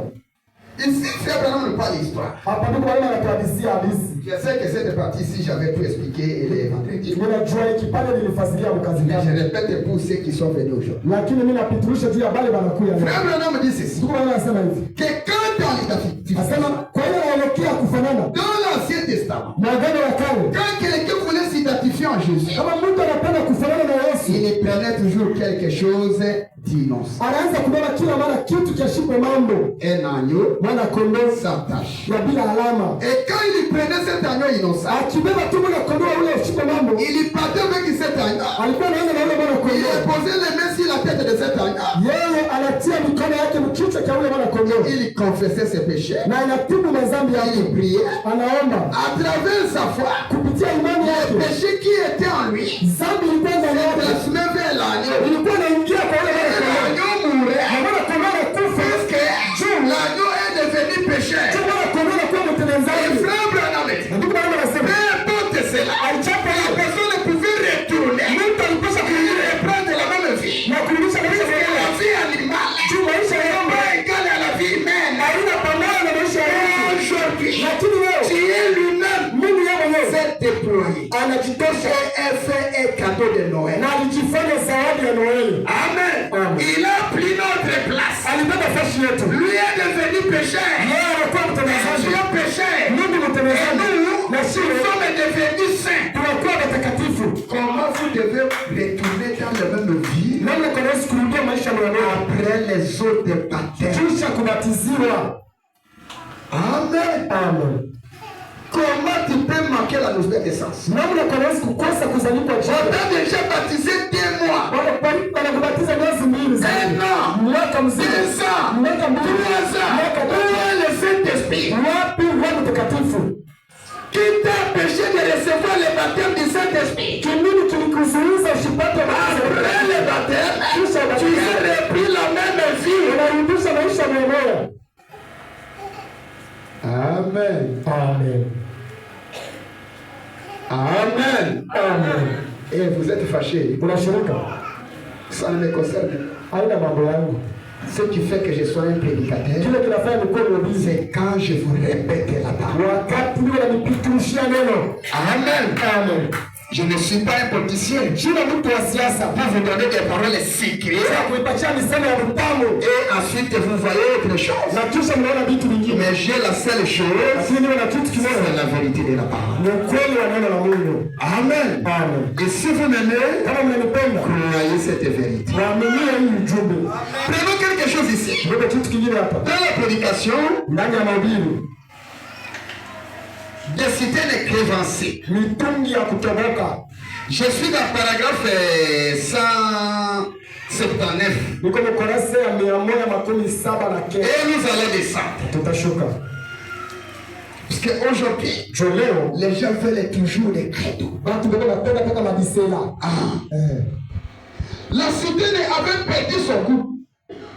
Speaker 3: Ici, frère Branham ne parle l'histoire.
Speaker 2: Hapa ndipo Bwana anatuhadithia hadithi.
Speaker 3: Je sais que cette partie-ci, j'avais tout expliqué les vendredis.
Speaker 2: Ninajua hiki pale nilifasiria mkazi
Speaker 3: Mais je
Speaker 2: gani.
Speaker 3: répète pour ceux qui sont venus aujourd'hui.
Speaker 2: Lakini mimi napitirisha juu ya bale banakuya leo.
Speaker 3: Frère Branham dit ceci.
Speaker 2: Ndipo Bwana anasema hivi.
Speaker 3: Que quand dans l'État,
Speaker 2: Anasema kwa hiyo anaelekea kufanana
Speaker 3: dans l'Ancien Testament,
Speaker 2: na agano la kale.
Speaker 3: quand quelqu'un voulait s'identifier en Jésus,
Speaker 2: Kama mtu anapenda kufanana na Yesu,
Speaker 3: il prenait toujours quelque chose d'innocent.
Speaker 2: anaanza kubeba kila mara kitu cha shipo mambo.
Speaker 3: Un agneau
Speaker 2: Mwana kondoo
Speaker 3: sans tache.
Speaker 2: ya bila alama.
Speaker 3: Et quand il prenait cet agneau innocent,
Speaker 2: Akibeba tu mwana kondoo ule shipo mambo,
Speaker 3: il partait avec cet agneau.
Speaker 2: alikuwa anaenda na ule mwana
Speaker 3: Il
Speaker 2: kondoo.
Speaker 3: posait les mains sur la tête de cet agneau.
Speaker 2: Yeye anatia mikono yake mkichwa cha ule mwana kondoo.
Speaker 3: Il confessait ses péchés.
Speaker 2: Na inatibu madhambi yake.
Speaker 3: Il priait.
Speaker 2: Anaomba
Speaker 3: À travers sa foi,
Speaker 2: kupitia imani
Speaker 3: les
Speaker 2: yake.
Speaker 3: péchés qui étaient en lui
Speaker 2: Dhambi ilikuwa ndani yake.
Speaker 3: transmet vers l'agneau.
Speaker 2: Ilikuwa inaingia kwa ule
Speaker 3: Et
Speaker 2: mwana kondoo.
Speaker 3: l'agneau mourait.
Speaker 2: Na mwana kondoo anakufa.
Speaker 3: Parce que l'agneau est devenu pécheur.
Speaker 2: Tu mwana kondoo anakuwa
Speaker 3: Et
Speaker 2: mtendaji.
Speaker 3: frère Branham dit,
Speaker 2: Na ndipo Bwana anasema,
Speaker 3: peu importe cela,
Speaker 2: alichapa
Speaker 3: la
Speaker 2: yeye.
Speaker 3: personne ne pouvait retourner.
Speaker 2: Mtu alipaswa
Speaker 3: Il
Speaker 2: kuingia
Speaker 3: reprendre la même vie.
Speaker 2: na kurudisha maisha
Speaker 3: Parce que
Speaker 2: yake.
Speaker 3: la vie animale
Speaker 2: Tu maisha
Speaker 3: n'est
Speaker 2: yake
Speaker 3: pas égale à la vie humaine.
Speaker 2: haina pambana na maisha yake.
Speaker 3: Aujourd'hui,
Speaker 2: Lakini leo
Speaker 3: Dieu lui-même
Speaker 2: Mungu yeye mwenyewe
Speaker 3: s'est déployé.
Speaker 2: anajitosha
Speaker 3: Et fait un cadeau de Noël.
Speaker 2: na alijifanya zawadi ya Noeli.
Speaker 3: Amen.
Speaker 2: Amen.
Speaker 3: Il a pris notre place.
Speaker 2: Alibeba fashi yetu.
Speaker 3: Lui est devenu pécheur.
Speaker 2: Yeye anakuwa
Speaker 3: Et
Speaker 2: mtendaji.
Speaker 3: Dieu pécheur.
Speaker 2: Mimi
Speaker 3: Et
Speaker 2: mtendaji.
Speaker 3: nous,
Speaker 2: Na
Speaker 3: nous
Speaker 2: sisi
Speaker 3: sommes devenus saints.
Speaker 2: tunakuwa watakatifu.
Speaker 3: Comment vous devez retourner dans la même vie
Speaker 2: Namna tunaweza kurudia maisha ya Noeli
Speaker 3: après les eaux de baptême?
Speaker 2: kisha kubatiziwa.
Speaker 3: Amen.
Speaker 2: Amen.
Speaker 3: Comment tu peux manquer la nouvelle naissance?
Speaker 2: Namna tunaweza kukosa kuzaliwa
Speaker 3: On
Speaker 2: tena.
Speaker 3: t'a déjà baptisé 2 mois.
Speaker 2: Wanakubatiza miezi mbili zaidi.
Speaker 3: Un an.
Speaker 2: Mwaka mzima.
Speaker 3: 2 ans.
Speaker 2: Mwaka mbili.
Speaker 3: 3 ans.
Speaker 2: Mwaka
Speaker 3: Où
Speaker 2: tatu.
Speaker 3: est le Saint-Esprit?
Speaker 2: Wapi Roho Mtakatifu?
Speaker 3: Qui t'a empêché de recevoir le baptême du Saint-Esprit?
Speaker 2: Kinini kilikuzuiza usipate
Speaker 3: Après le baptême, tu as repris la même vie.
Speaker 2: unarudisha maisha mwenyewe.
Speaker 3: Amen.
Speaker 2: Amen.
Speaker 3: Amen.
Speaker 2: Amen.
Speaker 3: Et vous êtes fâchés.
Speaker 2: Unashirika?
Speaker 3: Ça ne me concerne.
Speaker 2: Haina mambo yangu.
Speaker 3: Ce qui fait que je sois un prédicateur,
Speaker 2: Kile kinafanya nikuwe mhubiri.
Speaker 3: c'est quand je vous répète la parole.
Speaker 2: Wakati niko nanipitishia neno.
Speaker 3: Amen.
Speaker 2: Amen.
Speaker 3: Je ne suis pas un politicien.
Speaker 2: Jina mtu wa siasa.
Speaker 3: Pour vous donner des paroles secrètes.
Speaker 2: Sasa kuipatia misemo ya mtamu.
Speaker 3: Et ensuite vous voyez autre chose.
Speaker 2: Na kisha mnaona vitu vingine.
Speaker 3: Mais j'ai la seule chose,
Speaker 2: Lakini niwe na kitu
Speaker 3: c'est
Speaker 2: kimoja.
Speaker 3: la vérité de la parole.
Speaker 2: Ni ukweli wa neno la Mungu.
Speaker 3: Amen.
Speaker 2: Amen.
Speaker 3: Et si vous m'aimez,
Speaker 2: Kama mnanipenda,
Speaker 3: croyez cette vérité.
Speaker 2: naaminia hii ujumbe.
Speaker 3: Prenons quelque chose ici.
Speaker 2: Bebe kitu kingine hapa.
Speaker 3: Dans la prédication,
Speaker 2: Ndani ya mahubiri,
Speaker 3: de citer les créanciers.
Speaker 2: mitungi ya kutoboka.
Speaker 3: Je suis dans le paragraphe 179.
Speaker 2: Niko mkorase ya 179.
Speaker 3: Et nous allons descendre.
Speaker 2: Tutashuka.
Speaker 3: Parce qu'aujourd'hui,
Speaker 2: Leo
Speaker 3: les gens veulent toujours des credos.
Speaker 2: watu bebe napenda kaka madisela.
Speaker 3: La cité avait perdu son goût.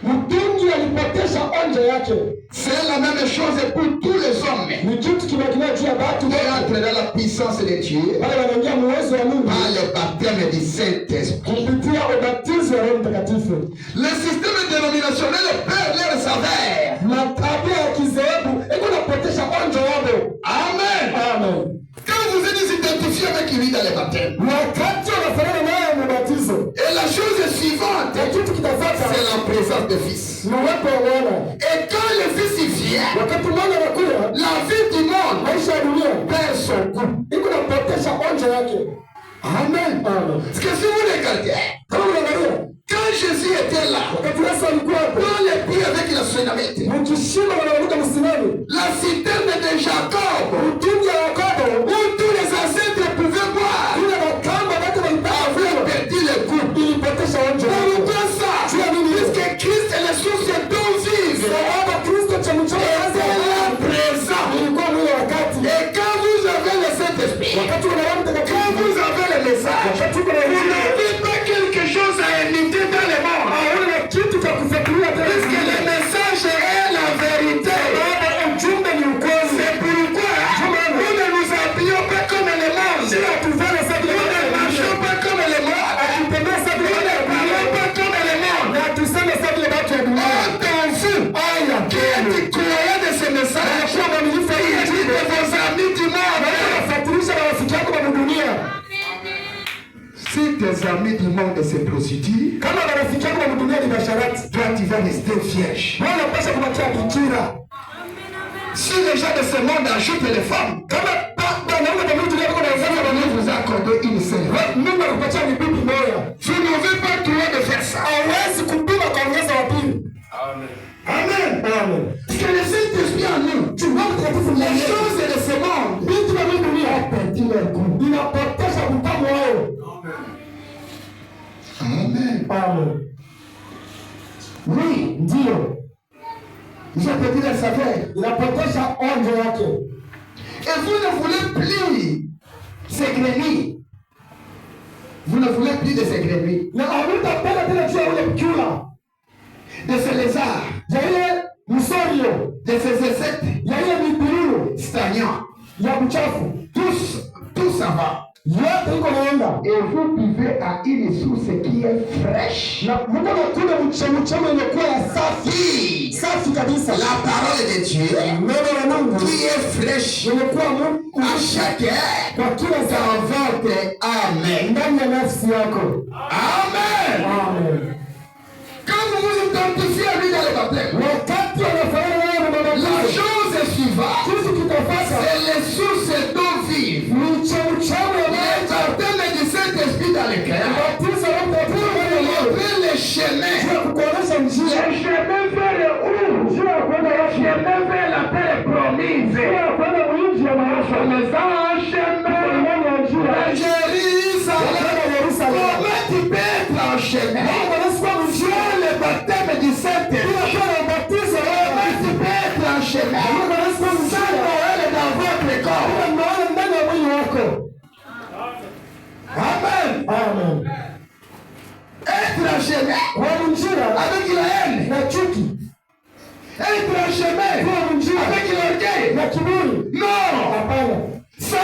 Speaker 2: Mtungi alipotesha onjo yake.
Speaker 3: C'est la même chose pour tous les hommes.
Speaker 2: Ni kitu kinakinaa juu ya watu
Speaker 3: Qui
Speaker 2: wote.
Speaker 3: entrent dans la puissance de Dieu
Speaker 2: Wale wanaingia muwezo wa Mungu
Speaker 3: par le baptême du Saint-Esprit.
Speaker 2: kupitia ubatizo wa Roho Mtakatifu.
Speaker 3: Le système dénominationnel perd leur saveur.
Speaker 2: Na tabia ya kizehebu iko napotesha onjo yao.
Speaker 3: Amen.
Speaker 2: Amen.
Speaker 3: Quand vous êtes identifié avec lui dans le baptême,
Speaker 2: Wakati wanafanana naye mbatizo.
Speaker 3: et la chose suivante,
Speaker 2: Na kitu kitafuata
Speaker 3: c'est la présence de Fils.
Speaker 2: ni uwepo wa Bwana.
Speaker 3: Et quand le Fils y vient,
Speaker 2: Wakati mwana anakuja,
Speaker 3: la vie du monde
Speaker 2: maisha ya dunia
Speaker 3: perd son goût.
Speaker 2: iko napotesha onjo yake.
Speaker 3: Amen.
Speaker 2: Amen.
Speaker 3: Parce que si vous regardez,
Speaker 2: Kama unaangalia,
Speaker 3: quand Jésus était là,
Speaker 2: wakati Yesu alikuwa hapo,
Speaker 3: dans les pieds avec la tsunamite,
Speaker 2: mkishima wanaruka msimani,
Speaker 3: la citerne de Jacob,
Speaker 2: mtungi ya Yakobo,
Speaker 3: où tous les ancêtres pouvaient boire,
Speaker 2: ile makamba watu
Speaker 3: avait
Speaker 2: walipata
Speaker 3: perdu le goût.
Speaker 2: ilipotesha onjo yake.
Speaker 3: Pourquoi ça? Puisque Christ est la source d'eau vive.
Speaker 2: Sababu Kristo cha mchana
Speaker 3: C'est là présent.
Speaker 2: ilikuwa mwile wakati.
Speaker 3: Et quand vous avez le Saint-Esprit,
Speaker 2: Wakati kuna Roho
Speaker 3: quand
Speaker 2: Mtakatifu,
Speaker 3: vous avez le message,
Speaker 2: wakati kuna
Speaker 3: vous
Speaker 2: hili,
Speaker 3: n'avez pas quelque chose à imiter dans le monde.
Speaker 2: hauna kitu cha kufikiria tena.
Speaker 3: Puisque le message est la vérité.
Speaker 2: Sababu ujumbe ni
Speaker 3: amis du monde de ces prostituées,
Speaker 2: Kama marafiki yako wamtumia ni basharati.
Speaker 3: toi tu vas rester vierge.
Speaker 2: Wewe unapaswa kubakia bikira.
Speaker 3: Si les gens de ce monde ajoutent les femmes,
Speaker 2: Kama wanaume wa mtu leo kuna ufanya wa
Speaker 3: Dieu vous a accordé une seule.
Speaker 2: Mungu anakupatia ni bibi moja.
Speaker 3: Vous n'avez pas le droit de faire ça.
Speaker 2: Hawezi kupima kuongeza wa pili.
Speaker 3: Amen.
Speaker 2: Amen.
Speaker 3: Parce que le Saint-Esprit en nous,
Speaker 2: Tu vois mtakatifu
Speaker 3: les
Speaker 2: ndani yetu.
Speaker 3: choses de ce monde,
Speaker 2: Vitu vya Mungu ni hapa kila siku. Inapotosha utamu wao.
Speaker 3: Amen.
Speaker 2: Amen.
Speaker 3: Oui,
Speaker 2: Ndio.
Speaker 3: je peux dire ça fait.
Speaker 2: Inapotosha onjo yake.
Speaker 3: Et vous ne voulez plus ces grenouilles. Vous ne voulez plus de ces grenouilles,
Speaker 2: Na hamtapenda tena juu ya ule mchula.
Speaker 3: de ces lézards,
Speaker 2: Ya ile msorio.
Speaker 3: de ces insectes
Speaker 2: Ya ile mipiruru.
Speaker 3: stagnants.
Speaker 2: Ya mchafu.
Speaker 3: Tout ça va.
Speaker 2: Yote iko naenda.
Speaker 3: Et vous buvez à une source qui est fraîche.
Speaker 2: Na Mungu anakuja mchemchemo inakuwa ya safi. Safi kabisa.
Speaker 3: La parole de Dieu
Speaker 2: Neno la Mungu
Speaker 3: qui est fraîche
Speaker 2: inakuwa Mungu
Speaker 3: à chaque heure
Speaker 2: kwa kila
Speaker 3: dans
Speaker 2: saa
Speaker 3: votre âme.
Speaker 2: ndani ya nafsi yako.
Speaker 3: Amen.
Speaker 2: Amen.
Speaker 3: Quand vous vous identifiez à lui dans le baptême,
Speaker 2: Wakati wanafanana naye na
Speaker 3: la
Speaker 2: mabatizo.
Speaker 3: chose suivante,
Speaker 2: Kitu kitafata
Speaker 3: c'est les sources d'eau vive.
Speaker 2: ni chemchemo ya
Speaker 3: Le
Speaker 2: maji.
Speaker 3: baptême du Saint-Esprit dans le cœur
Speaker 2: Batizo la mtakatifu ndani ya moyo.
Speaker 3: ouvre le chemin.
Speaker 2: Njia ya kukuonesha njia.
Speaker 3: Le chemin vers le haut.
Speaker 2: Njia ya kwenda
Speaker 3: Le
Speaker 2: wapi?
Speaker 3: chemin vers la terre promise.
Speaker 2: Njia ya kwenda mwingi ya maisha.
Speaker 3: Les enchaînements.
Speaker 2: Ndani ya njia.
Speaker 3: Jérusalem.
Speaker 2: Ndani ya Yerusalemu.
Speaker 3: Comment tu peux être en chemin?
Speaker 2: Mungu anasema njia.
Speaker 3: Sur le baptême du Saint-Esprit.
Speaker 2: Bila kuwa na batizo
Speaker 3: Comment
Speaker 2: wewe.
Speaker 3: tu peux être en chemin?
Speaker 2: Mungu anasema
Speaker 3: Sans
Speaker 2: njia.
Speaker 3: Noël dans votre corps.
Speaker 2: Bila maana ndani ya mwili wako.
Speaker 3: Amen.
Speaker 2: Amen.
Speaker 3: Être en chemin
Speaker 2: Kwa njia
Speaker 3: avec la haine.
Speaker 2: na chuki.
Speaker 3: Être en chemin
Speaker 2: Kwa njia
Speaker 3: avec l'orgueil.
Speaker 2: na kiburi.
Speaker 3: Non.
Speaker 2: Hapana.
Speaker 3: Ça,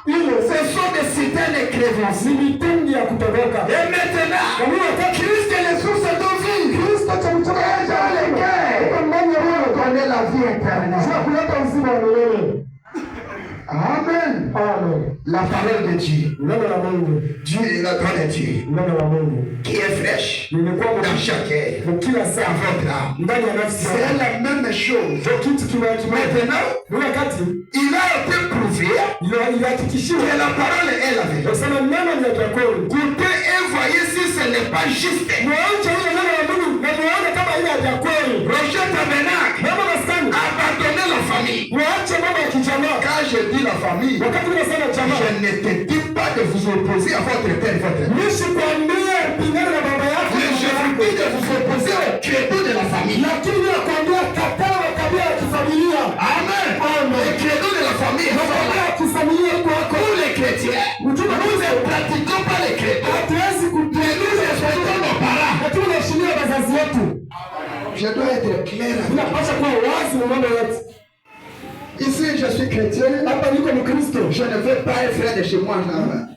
Speaker 3: ce sont des citernes
Speaker 2: Ni
Speaker 3: crévanciers.
Speaker 2: mitungi ya kutoroka.
Speaker 3: Et maintenant,
Speaker 2: Kwa hiyo wakati
Speaker 3: Christ est les sources d'eau vive.
Speaker 2: Kristo chemchemo ya
Speaker 3: Et dans les cœurs,
Speaker 2: iko ndani ya wewe.
Speaker 3: connaît la vie éternelle.
Speaker 2: Njia kuleta uzima wa milele.
Speaker 3: Amen.
Speaker 2: Amen.
Speaker 3: La parole de Dieu.
Speaker 2: Neno la Mungu.
Speaker 3: Dieu est la parole de Dieu.
Speaker 2: Neno la Mungu.
Speaker 3: Qui est fraîche
Speaker 2: Nimekuwa
Speaker 3: dans chaque heure.
Speaker 2: mkila
Speaker 3: Dans
Speaker 2: saa
Speaker 3: votre âme.
Speaker 2: ndani ya nafsi
Speaker 3: C'est
Speaker 2: yako.
Speaker 3: la même chose.
Speaker 2: Ndio kitu kimoja.
Speaker 3: Maintenant,
Speaker 2: Ni wakati
Speaker 3: il a été prouvé
Speaker 2: ilihakikishiwa
Speaker 3: que la parole est la vérité.
Speaker 2: nasema neno ni ya kweli.
Speaker 3: Goûtez et voyez si ce n'est pas juste.
Speaker 2: Mwache ile neno la Mungu na muone kama ile ya kweli.
Speaker 3: Roger Tabernacle,
Speaker 2: Mama maskani.
Speaker 3: abandonnez la famille.
Speaker 2: Mwache mambo ya kijamaa.
Speaker 3: Quand je dis la famille,
Speaker 2: Wakati unasema jamaa.
Speaker 3: je ne te dis pas de vous opposer à votre père et votre mère.
Speaker 2: Nisikwambie pingana na baba yako.
Speaker 3: Mais je vous dis de vous opposer au credo de la famille.
Speaker 2: Lakini nakwambia kataa na tabia ya kifamilia.
Speaker 3: Amen.
Speaker 2: Amen.
Speaker 3: Le credo de la famille est
Speaker 2: Tabia
Speaker 3: là.
Speaker 2: ya kifamilia kwako.
Speaker 3: Pour les chrétiens, nous ne pratiquons pas les credos.
Speaker 2: Hatuwezi
Speaker 3: Mais nous respectons nos parents.
Speaker 2: lakini unaheshimia wazazi wetu.
Speaker 3: Je dois être clair.
Speaker 2: Unapaswa kuwa wazi na mambo yote.
Speaker 3: Ici, je suis chrétien.
Speaker 2: Hapa niko Mkristo.
Speaker 3: Je ne veux pas être frère de chez moi,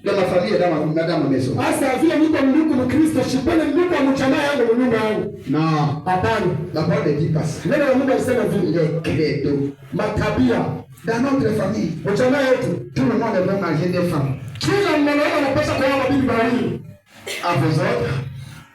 Speaker 3: dans ma famille et dans ma maison.
Speaker 2: Hasa vile niko ndugu Mkristo, sipende ndugu wa mjamaa yangu na nyumba yangu.
Speaker 3: Non.
Speaker 2: Hapana.
Speaker 3: La parole de Dieu passe.
Speaker 2: Neno la Mungu alisema vile.
Speaker 3: Les credos.
Speaker 2: Matabia.
Speaker 3: Dans notre famille,
Speaker 2: Mjamaa yetu.
Speaker 3: tout le monde veut marier des femmes.
Speaker 2: Kila mwanaume anapaswa kuoa mabibi wawili.
Speaker 3: À vous autres,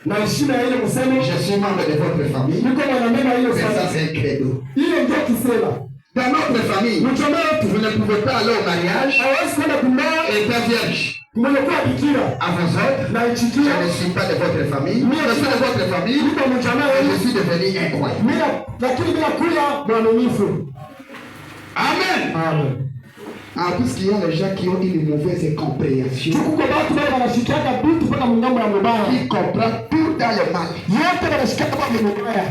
Speaker 2: Na heshima ya ile msemo.
Speaker 3: je suis membre de votre famille.
Speaker 2: Niko mwanamema ile
Speaker 3: Mais ça,
Speaker 2: sana.
Speaker 3: c'est un credo.
Speaker 2: Ile ndio kisema.
Speaker 3: Dans notre famille,
Speaker 2: Mjamaa yetu.
Speaker 3: vous ne pouvez pas aller au mariage
Speaker 2: Hawezi kwenda kunao
Speaker 3: et être vierge.
Speaker 2: mwenekuwa bikira.
Speaker 3: À vous autres,
Speaker 2: Na
Speaker 3: je
Speaker 2: ichikia.
Speaker 3: ne suis pas de votre famille. Je suis de votre famille.
Speaker 2: Niko mjamaa
Speaker 3: Et je
Speaker 2: yetu.
Speaker 3: suis devenu incroyable.
Speaker 2: Lakini bila kuya mwaminifu.
Speaker 3: Amen.
Speaker 2: Amen.
Speaker 3: En plus qu'il y a les gens qui ont une mauvaise compréhension,
Speaker 2: Kuko watu wale wanashikaka vitu mpaka mungambo ya mubaya.
Speaker 3: qui comprennent tout dans le mal.
Speaker 2: Yote wanashikaka kwa mubaya.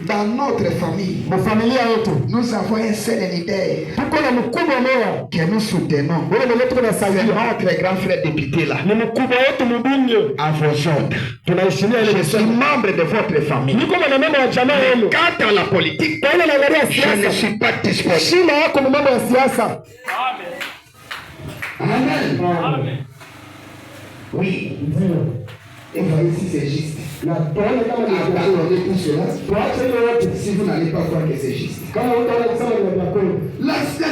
Speaker 3: Dans notre famille,
Speaker 2: Mafamilia yetu.
Speaker 3: nous avons un seul leader
Speaker 2: Tuko na mkubwa moja.
Speaker 3: que nous soutenons.
Speaker 2: Wewe mwenyewe tuko na
Speaker 3: C'est
Speaker 2: saidia.
Speaker 3: notre grand frère député là.
Speaker 2: Ni mkubwa wetu mbunge.
Speaker 3: À vos ordres.
Speaker 2: Tunaheshimia ile
Speaker 3: Je suis
Speaker 2: msemo.
Speaker 3: membre de votre famille.
Speaker 2: Niko mwanamama wa jamaa yenu.
Speaker 3: Quant à la politique,
Speaker 2: Kwa hiyo naangalia
Speaker 3: je ne
Speaker 2: siasa.
Speaker 3: suis pas disponible.
Speaker 2: Shima yako ni mambo ya siasa.
Speaker 3: Amen.
Speaker 2: Amen.
Speaker 3: Oui.
Speaker 2: Ndio.
Speaker 3: Et voyez si c'est juste.
Speaker 2: Na tuone kama ni kweli.
Speaker 3: Abandonnez tout cela
Speaker 2: Tuache ile yote.
Speaker 3: si vous n'allez pas voir que c'est juste.
Speaker 2: Kama utaona kusema ni vya kweli.
Speaker 3: La cité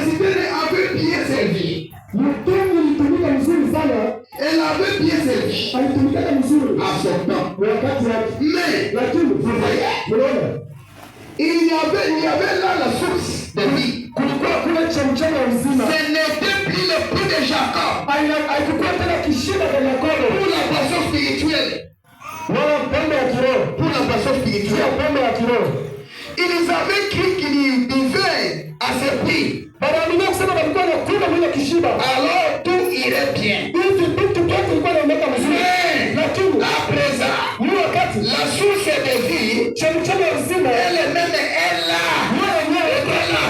Speaker 3: avait bien servi.
Speaker 2: Mtungi ilitumika vizuri sana.
Speaker 3: avait bien servi
Speaker 2: alitumikaka mzuri
Speaker 3: à son temps.
Speaker 2: wakati wake,
Speaker 3: Mais,
Speaker 2: lakini
Speaker 3: vous voyez,
Speaker 2: unaona
Speaker 3: il y avait là la source de vie.
Speaker 2: kulikuwa kuna chemchemi ya uzima.
Speaker 3: Ce n'était plus le puits de Jacob
Speaker 2: Haikukuwa tena kishiba cha Yakobo
Speaker 3: pour la boisson spirituelle.
Speaker 2: wala pombe ya kiroho,
Speaker 3: Pour la boisson
Speaker 2: sio
Speaker 3: spirituelle.
Speaker 2: pombe ya kiroho.
Speaker 3: Ils avaient cru qu'ils buvaient à ce prix.
Speaker 2: Wanaaminia kusema walikuwa na kunywa mwenye kishiba,
Speaker 3: Alors tout irait bien.
Speaker 2: hivi vitu vyote vilikuwa vinaenda mzuri,
Speaker 3: Mais
Speaker 2: lakini
Speaker 3: à présent,
Speaker 2: ni wakati
Speaker 3: la source de vie,
Speaker 2: chemchemi ya uzima
Speaker 3: elle-même est là.
Speaker 2: wewe mwenyewe
Speaker 3: Elle est là.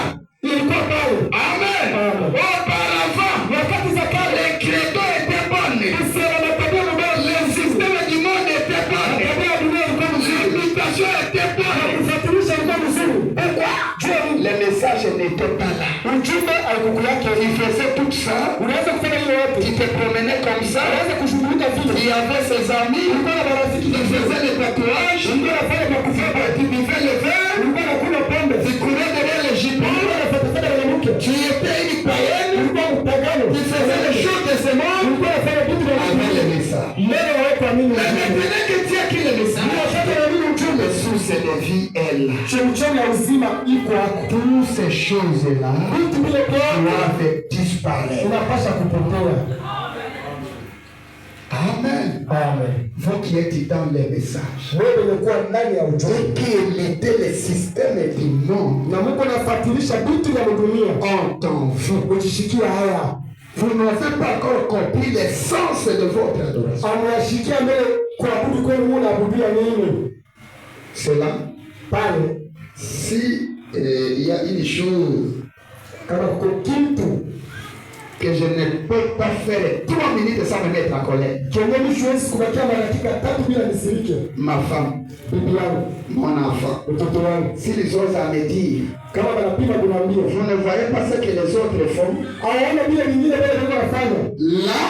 Speaker 2: ilikuwa pale.
Speaker 3: Amen.
Speaker 2: Amen.
Speaker 3: Auparavant,
Speaker 2: Wakati za kale
Speaker 3: les credos étaient bonnes.
Speaker 2: kusema na tabia mbaya,
Speaker 3: Le système du monde était bon.
Speaker 2: tabia ya dunia ilikuwa mzuri,
Speaker 3: L'imitation était bonne.
Speaker 2: kufuatilisha ilikuwa mzuri.
Speaker 3: Pourquoi? Le message n'était pas là.
Speaker 2: Ujumbe haikuku yake,
Speaker 3: Il faisait tout ça.
Speaker 2: unaweza kufanya hiyo yote,
Speaker 3: Tu te promenais comme ça.
Speaker 2: unaweza kushughulika vile.
Speaker 3: Il y avait ses amis.
Speaker 2: Ulikuwa na marafiki,
Speaker 3: Il faisait les tatouages.
Speaker 2: ulikuwa unafanya makufaba,
Speaker 3: Tu buvais le vin.
Speaker 2: ulikuwa unakunywa pombe,
Speaker 3: Tu courais derrière les jupons.
Speaker 2: ulikuwa unafuatilia mwanamke,
Speaker 3: Tu étais une païenne.
Speaker 2: ulikuwa mpagano,
Speaker 3: Tu faisais les choses de ce monde.
Speaker 2: ulikuwa unafanya vitu vya
Speaker 3: Avec
Speaker 2: Mungu.
Speaker 3: le message.
Speaker 2: Mbele ya watu waamini
Speaker 3: Mais
Speaker 2: ujumbe.
Speaker 3: maintenant que tu as pris le message,
Speaker 2: Unataka kuamini ujumbe,
Speaker 3: la source de vie est là.
Speaker 2: chemchemi ya uzima iko hapo.
Speaker 3: Toutes ces choses-là
Speaker 2: Vitu vile vyote
Speaker 3: doivent disparaître.
Speaker 2: unapaswa kupotea.
Speaker 3: Amen.
Speaker 2: Amen.
Speaker 3: Vous qui êtes dans les messages.
Speaker 2: Wewe umekuwa ndani ya
Speaker 3: Et
Speaker 2: ujumbe
Speaker 3: qui émettez le système du monde
Speaker 2: na Mungu anafuatilisha vitu vya dunia,
Speaker 3: en vous.
Speaker 2: ujishikia haya,
Speaker 3: Vous n'avez pas encore compris l'essence de votre adoration.
Speaker 2: ameyashikia mbele kuabudu kwenu. Mungu anaabudia nini
Speaker 3: Cela,
Speaker 2: pale?
Speaker 3: si il y a une chose
Speaker 2: Kama kuko kitu
Speaker 3: que je ne peux pas faire 3 minutes sans me mettre en colère,
Speaker 2: kenye siwezi kubakia dakika 3 bila nisirike,
Speaker 3: ma femme,
Speaker 2: bibi yangu,
Speaker 3: mon enfant,
Speaker 2: mtoto wangu,
Speaker 3: s'ils osent à me dire,
Speaker 2: kama wanapima kunaambia
Speaker 3: vous ne voyez pas ce que les autres font,
Speaker 2: awaona vile vingine vile vile wanafanya
Speaker 3: là,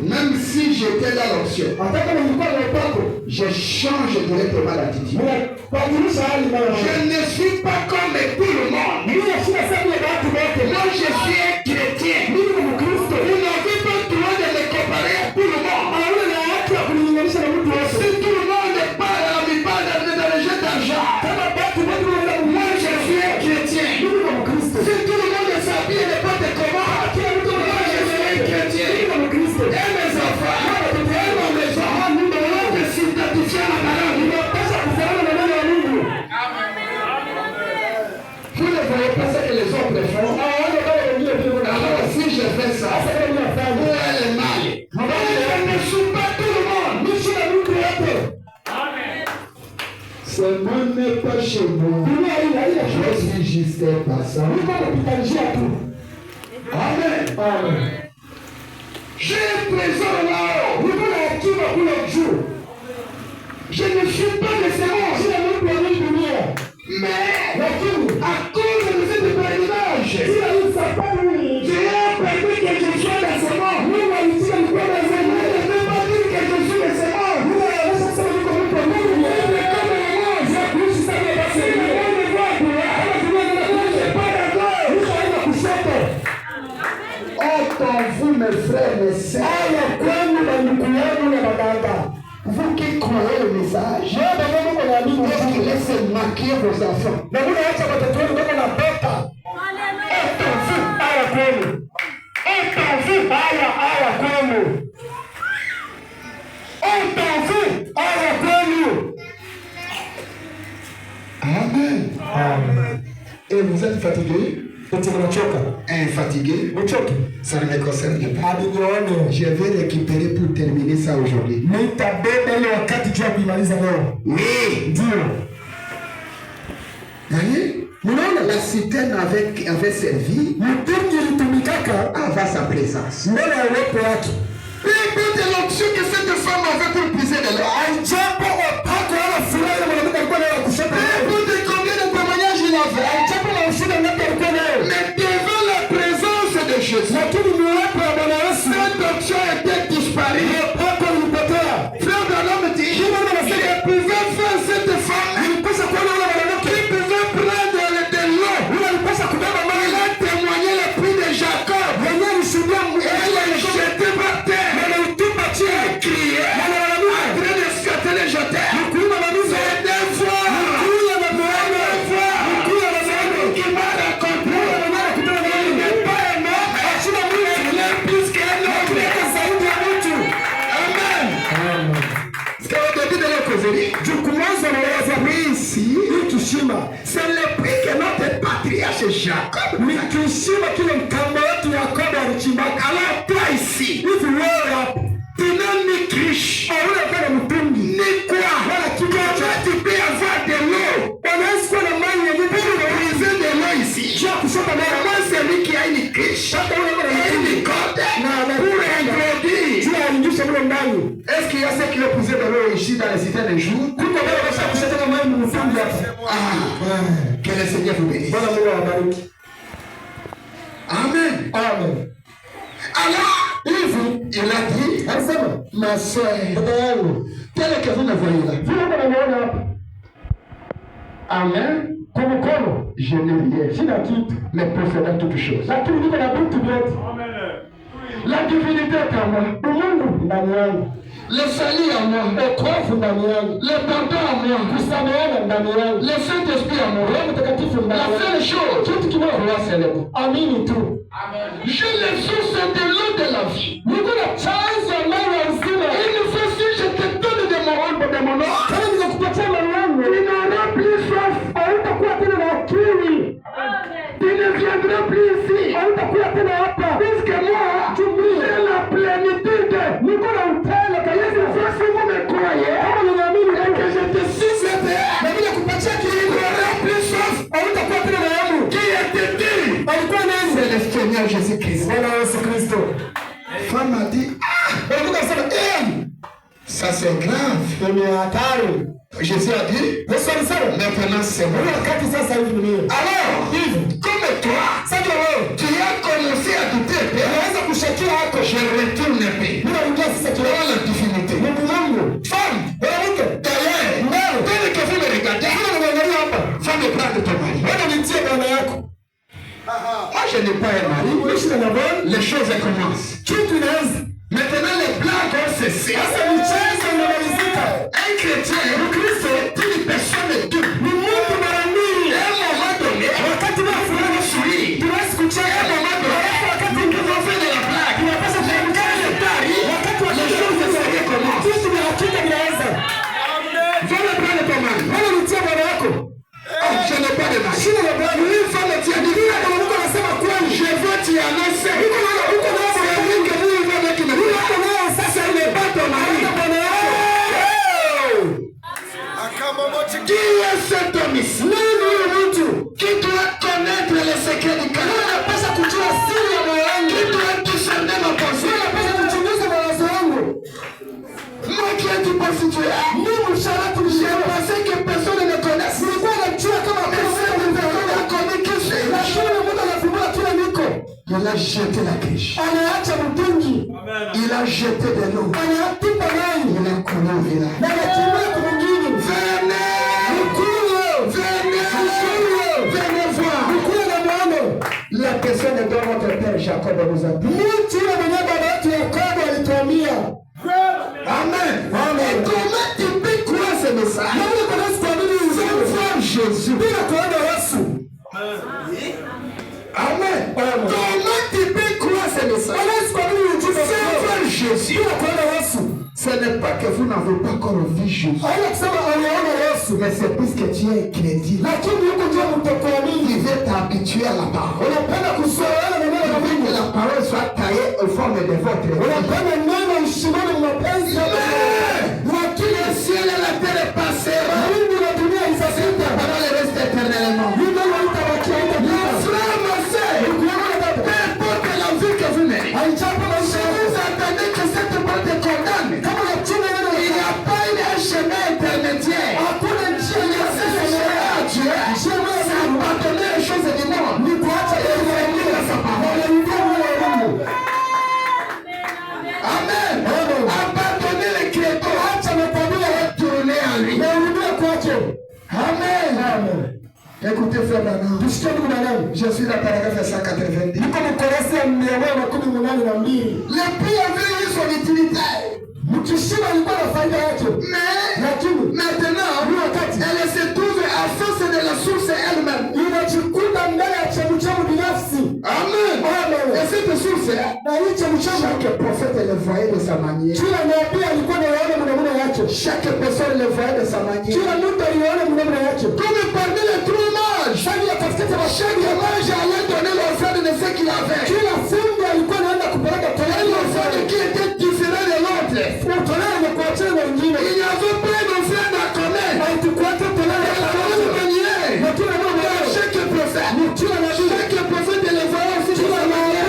Speaker 3: même si j'étais dans l'option,
Speaker 2: hata kama nilikuwa na upako,
Speaker 3: je change directement l'attitude.
Speaker 2: ninabadilisha hali mara moja.
Speaker 3: Je ne suis pas comme tout le monde.
Speaker 2: Mimi sina sababu ya watu wote,
Speaker 3: Moi, je suis un chrétien.
Speaker 2: mimi ni Mkristo.
Speaker 3: Vous n'avez pas le droit de me comparer à tout le monde.
Speaker 2: Hauna na haki ya kunilinganisha na mtu wote.
Speaker 3: Si tout le monde parle à mi part dans le jeu d'argent,
Speaker 2: Kama watu wote wanataka
Speaker 3: moi, je suis un chrétien.
Speaker 2: mimi ni Mkristo.
Speaker 3: Si tout le monde s'habille de pas de comment,
Speaker 2: Kila mtu
Speaker 3: moi, je suis un chrétien.
Speaker 2: mimi ni Mkristo.
Speaker 3: Et mes enfants, et ma maison, je suis identifié à la parole.
Speaker 2: Ninapaswa kufanana na neno la Mungu.
Speaker 3: Vous ne voyez pas ce que les autres font.
Speaker 2: Hawaona kama wengine vile wanafanya.
Speaker 3: Alors, si je fais ça,
Speaker 2: Sasa kama mimi
Speaker 3: où
Speaker 2: nafanya,
Speaker 3: est le mal? Je ne suis pas tout le monde.
Speaker 2: mimi sina mtu wote.
Speaker 3: Ce monde n'est pas chez moi.
Speaker 2: Dunia hii haina
Speaker 3: Je
Speaker 2: shida.
Speaker 3: suis juste un passant.
Speaker 2: Niko napita njia tu.
Speaker 3: Amen.
Speaker 2: Amen.
Speaker 3: J'ai un trésor là-haut.
Speaker 2: Niko na akiba kule juu.
Speaker 3: Je ne suis pas de ce monde.
Speaker 2: Sina mtu wa hii dunia.
Speaker 3: Mais
Speaker 2: Lakini
Speaker 3: à cause de cette pèlerinage,
Speaker 2: sina hii safari.
Speaker 3: Dieu a permis que je sois dans ce monde.
Speaker 2: Mungu alitia nikuwa na
Speaker 3: Je
Speaker 2: zaidi.
Speaker 3: ne peux pas dire que je suis de ce monde.
Speaker 2: Mungu anaweza kusema niko mtu wa Mungu.
Speaker 3: Mais comme le monde,
Speaker 2: Ya kuishi sana basi.
Speaker 3: si le monde voit droit,
Speaker 2: Kama dunia inakuja,
Speaker 3: pas d'accord.
Speaker 2: Mungu haina kushoto.
Speaker 3: Honte en vous, mes frères, mes sœurs.
Speaker 2: Haya kwenu na ndugu yangu na madada.
Speaker 3: Vous qui croyez le message,
Speaker 2: Wewe baba Mungu anaamini
Speaker 3: qu'est-ce qui
Speaker 2: ujumbe.
Speaker 3: laisse maquiller vos enfants?
Speaker 2: Na Mungu acha watoto wenu kama na beta. Etavu haya kwenu. Etavu haya kwenu. Etavu haya kwenu.
Speaker 3: Amen.
Speaker 2: Amen.
Speaker 3: Et vous êtes fatigué?
Speaker 2: Eti mnachoka.
Speaker 3: Fatigué?
Speaker 2: Mchoke.
Speaker 3: Ça ne me concerne pas.
Speaker 2: Hadi nione.
Speaker 3: Je vais récupérer pour terminer ça aujourd'hui.
Speaker 2: Nitabeba ile wakati tu ya kuimaliza leo.
Speaker 3: Oui.
Speaker 2: Ndio.
Speaker 3: Voyez?
Speaker 2: Unaona?
Speaker 3: La citerne avait servi
Speaker 2: Mtungi ilitumikaka
Speaker 3: avant sa présence.
Speaker 2: mbele ya uwepo wake.
Speaker 3: Peu de l'option que cette femme avait pour puiser de l'eau.
Speaker 2: Aijapo wapako wala furaha ile mwanamke alikuwa nayo ya kushoto.
Speaker 3: Peu de combien de témoignages il avait.
Speaker 2: Aijapo na ushuhuda ngapi alikuwa nayo.
Speaker 3: Mais devant la présence de Jésus,
Speaker 2: Lakini ni uwepo wa Bwana Yesu.
Speaker 3: cette option était disparue.
Speaker 2: Wapako ulipotea.
Speaker 3: Frère Branham dit, il pouvait faire cette femme,
Speaker 2: Ilipaswa kuona ule mwanamke.
Speaker 3: il pouvait prendre de l'eau.
Speaker 2: Ule alipaswa kubeba
Speaker 3: Il
Speaker 2: maji.
Speaker 3: a témoigné le prix de Jacob.
Speaker 2: Yenyewe alishuhudia
Speaker 3: Et elle l'a jeté par terre.
Speaker 2: Mwana utupa
Speaker 3: causerie. Ici, c'est le prix que notre patriarche Jacob. Alors toi ici, tu n'as ni criche, ni quoi. Tu peux avoir de l'eau. Briser de l'eau ici. Moi, c'est lui qui a une criche et une corde pour introduire. Est-ce qu'il y a ceux qui ont posé de l'eau ici dans les cités des jours? Que le Seigneur vous bénisse. Amen. Amen. Alors, il a dit, ma soeur, tel que vous me voyez là. Amen. Je n'ai rien, mais possédant toutes choses. La divinité est en moi. Le salut en moi. Le pardon en moi. Le Saint-Esprit en moi. La seule chose, c'est le mot. Je le source de l'eau de la vie. Il nous faut si je te donne de mon rôle, de mon nom. Tu n'auras plus soif. Tu ne viendras plus ici. Puisque moi, j'ai la plénitude. Si vous me croyez, et que je te cite, tu n'auras plus soif. Qui était dit? C'est le Seigneur Jésus-Christ. Femme a dit, ça c'est grave. Jésus a dit, maintenant c'est bon. Alors, comme toi, tu as commencé à douter, je retourne paix. Dans la divinité. Femme, d'ailleurs, tel que vous me regardez, femme prendre ton mari. Moi je n'ai pas un mari. Les choses commencent. Maintenant les plans vont cesser. Un chrétien, un Christ, une personne de Dieu. À un moment donné, un moment donné, nous pouvons faire de la blague. Les choses sérieuses commencent. Va me prendre ton mari. Je n'ai pas de mari. Une femme qui a dit, je veux t'y annoncer. Ce n'est pas ton mari. Qui est cet homme ici? Qui doit connaître les secrets du cœur? Qui doit discerner ma pensée? Moi qui ai dit penses tu es? J'ai pensé que personne ne connaisse. Mais cette personne a connu qui c'est. Il a jeté la criche. Il a jeté de l'eau. Il a couru au village. Venez voir. La personne de votre père Jacob nous a dit. Amen. Et comment tu peux croire ce message? Sans voir Jésus. Amen. Comment tu peux croire ce message? Sans voir Jésus. Ce n'est pas que vous n'avez pas encore vu Jésus. Mais c'est plus que tu es crédit. Il veut t'habituer à la parole. Que la parole soit taillée en forme de votre vie. Le ciel et la terre passera. Cette parole reste éternellement. La flamme, peu importe la vie que vous menez. Si vous attendez que cette porte te condamne, il n'y a pas un chemin intermédiaire. Dieu, c'est abandonner les choses du monde. Et venir à sa parole. Amen. Abandonner les créateurs. Retourner en lui. Amen. Écoutez, frère Branham. Je suis dans le paragraphe 190. Le prix avait eu son utilité. Mais maintenant, elle se trouve à force de la source elle-même. Amen. Et cette source source, chaque prophète le voyait de sa manière. Chaque personne le voyait de sa manière. Comme parmi les trois mages, chaque mage allait donner l'offrande de ce qu'il avait. L'offrande qui était différente de l'autre. Il n'y avait pas d'offrande à commun. Chaque prophète le voyait aussi de sa manière.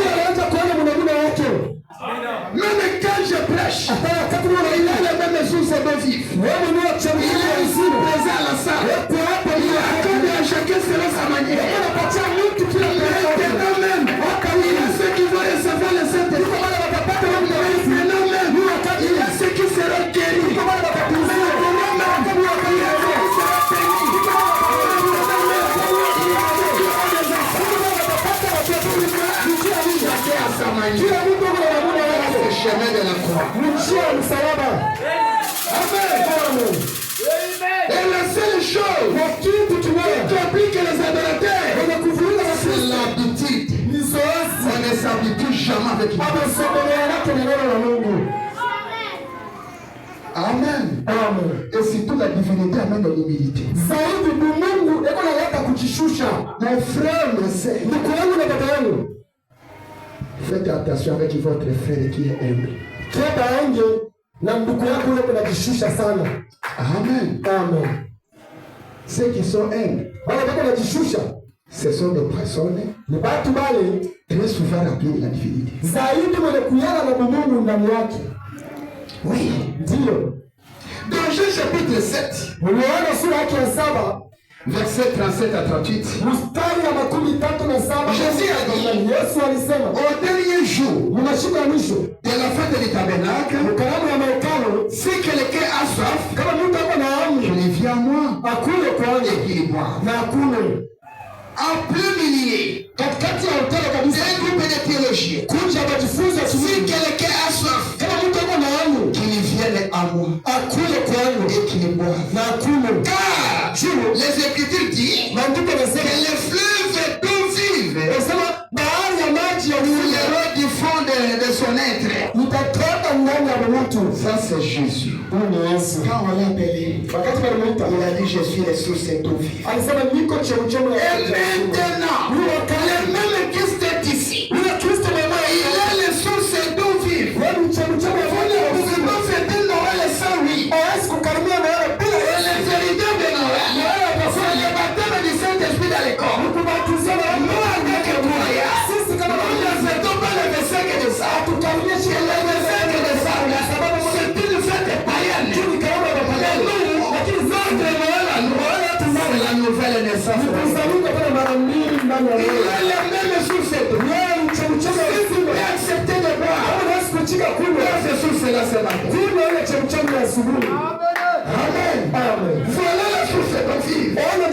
Speaker 3: Même quand je prêche, il a les mêmes sources de vivre. Il est ici présent à la salle. Il accorde à chacun selon sa manière. Maintenant même, il y a ceux qui vont recevoir le Saint-Esprit. Maintenant même, il y a ceux qui seront guéris. Le chemin de la croix. Amen. Et la seule chose qui applique les adorateurs, c'est l'habitude. On ne s'habitue jamais avec lui. Amen. Et surtout la divinité amène de l'humilité. Mon frère le sait. Faites attention avec votre frère qui est humble. Amen. Ceux qui sont humbles, ce sont des personnes très souvent rappelées de la divinité. Oui. Dans Jean chapitre 7, verset 37 à 38. Jésus a dit, au dernier jour de la fête du tabernacle, si quelqu'un a soif, qu'il vienne à moi et qu'il boive. En plein milieu, un groupe de théologiens, si quelqu'un a soif, qu'il vienne à moi et qu'il boive. Car les Écritures disent que les fleuves d'eau vive couleront du fond de son être. Ça c'est Jésus. Quand on l'a appelé, il a dit je suis la source d'eau vive. Et maintenant, le même Christ est ici. Il a les sources d'eau vive. Vous ne pouvez pas fêter Noël sans lui. Et les véritables de Noël, c'est le baptême du Saint-Esprit dans les corps. Nous, en tant que croyants, nous ne fêtons pas le 25 décembre. Le 25 décembre, c'est une fête païenne. Et nous, notre Noël à nous, c'est la nouvelle naissance. Il a la même source d'eau. Si vous pouvez accepter de boire, cette source-là, c'est ma vie. Amen. Voilà la source d'eau vive. Voilà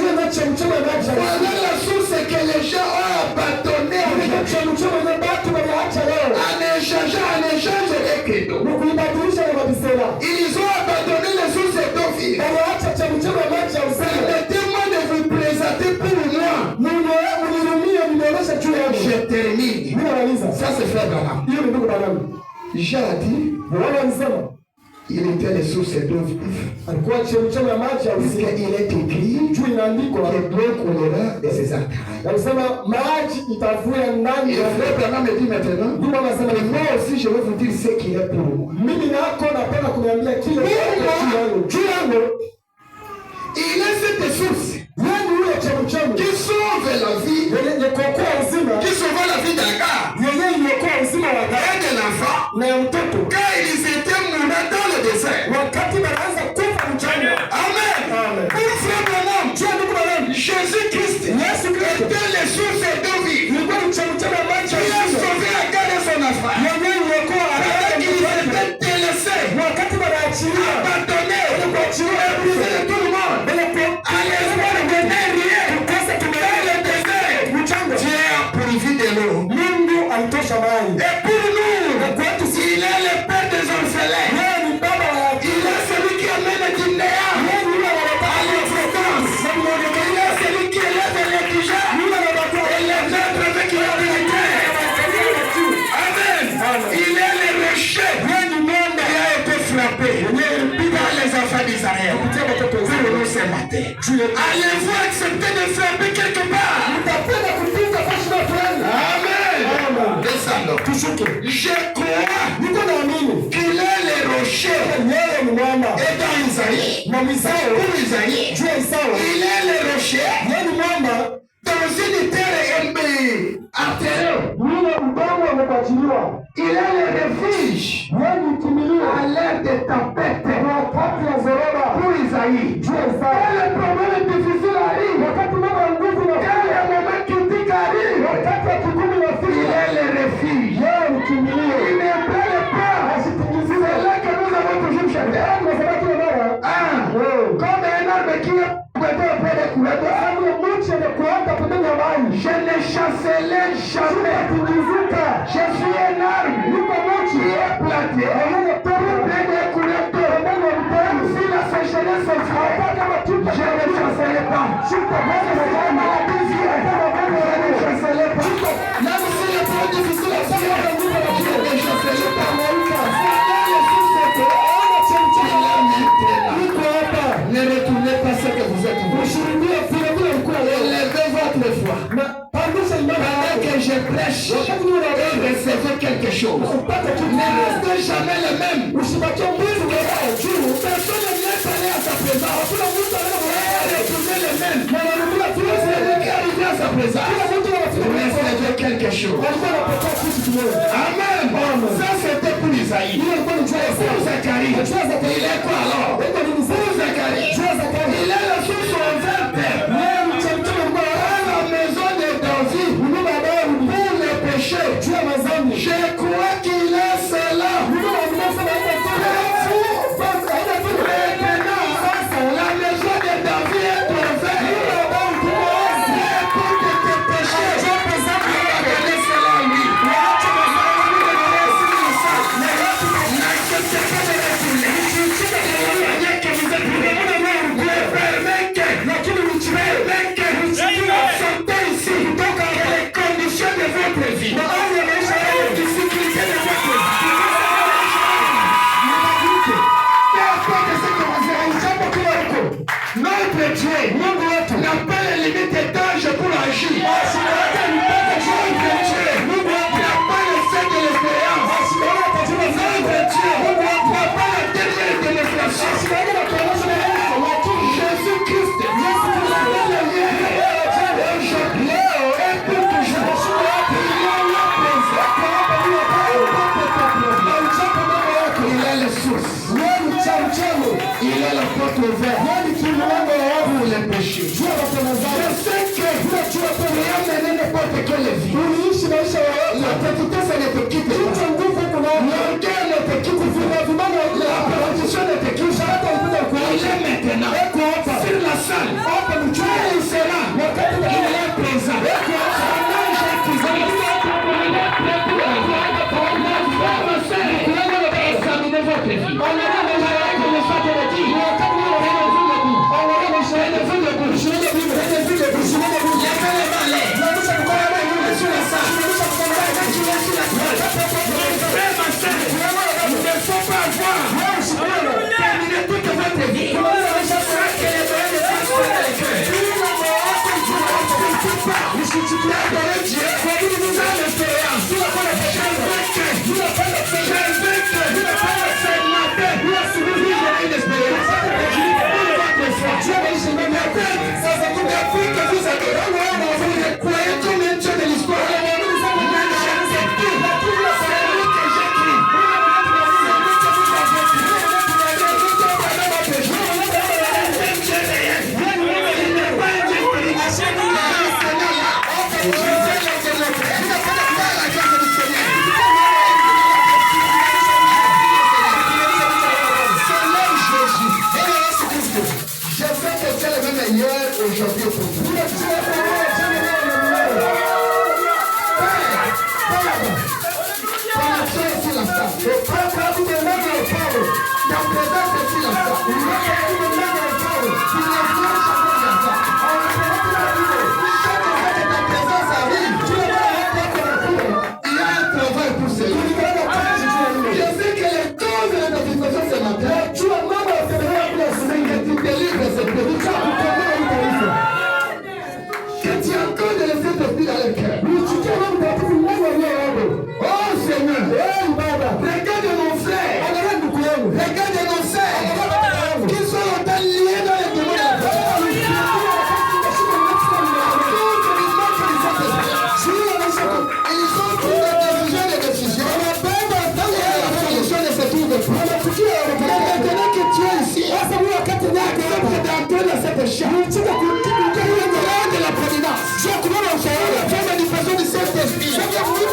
Speaker 3: la source que les gens ont abandonnée en échange des cadeaux. Ils ont abandonné les sources d'eau vive. Permettez-moi de vous présenter pour moi. Je termine. Ça c'est frère Branham. Jean a dit, il était les sources d'eau vive. Il est écrit que l'eau coulera de ses entrailles. Et frère Branham me dit maintenant, moi aussi je vais vous dire ce qu'il est pour moi. Il est cette source qui sauve la vie, qui sauve la vie d'Agar et de l'enfant quand ils étaient mourants dans le désert. Amen. Pour frère Branham, Jésus-Christ était les sources d'eau vive qui a sauvé Agar et son enfant. Alors qu'ils étaient délaissés, abandonnés, Israël. Pour nous ce matin. Allez-vous accepter de frapper quelque part? Amen. Descendons. Je crois qu'il est le rocher. Et dans Isaïe, pour Isaïe, il est le rocher dans une terre aimée. Il est le refuge à l'ère des tempêtes. Pour Isaïe, quand le problème difficile arrive, quand le moment critique arrive, il est le refuge. Il ne plaît pas. C'est là que nous avons toujours cherché. Comme un arbre qui est prêté auprès des couleurs. Je ne chancerai jamais. Je suis un arbre qui est planté auprès des couleurs. Si la sécheresse se fait, je ne chancerai pas. Si la maladie vient, je ne chancerai pas. Même si le plus difficile à faire, je ne chancerai pas. Ne retournez pas ce que vous êtes. Élevez votre foi. Pendant que je prêche, recevez quelque chose. Ne restez jamais le même. Personne ne vient parler à sa présence. Retournez le même. C'est qui arrive à sa présence. Recevez quelque chose. Amen. Ça c'était pour Isaïe. Pour Zacharie. Il est quoi alors? Pour Zacharie. Il est la source ouverte. La maison de David. Pour les péchés. Je crois qu'il est cela. La maison de David est ouverte. Pour tes péchés. Regardez cela à lui. N'acceptez pas de retourner. Voyez que vous êtes sortez ici. Donc, les conditions de votre vie. Les difficultés de votre vie. Notre Dieu n'a pas les limites d'âge pour agir. Notre Dieu n'a pas le fait de l'expérience. Notre Dieu n'a pas la dernière démonstration. Jésus-Christ est le lien. Aujourd'hui et pour toujours. Il est la source. Il est la porte ouverte pour les péchés. Je sais que tu peux rien mener n'importe quelle vie. La petitesse ne te quitte pas. L'orgueil ne te quitte pas. La perdition ne te quitte pas. Il est maintenant sur la salle. Il sera. Il est présent. Examinez votre vie. Je sais que les causes de la situation ce matin, tu as même observé la pécheurs. De la providence. Je connais le Seigneur. La manifestation du Saint-Esprit. Je viens vous dire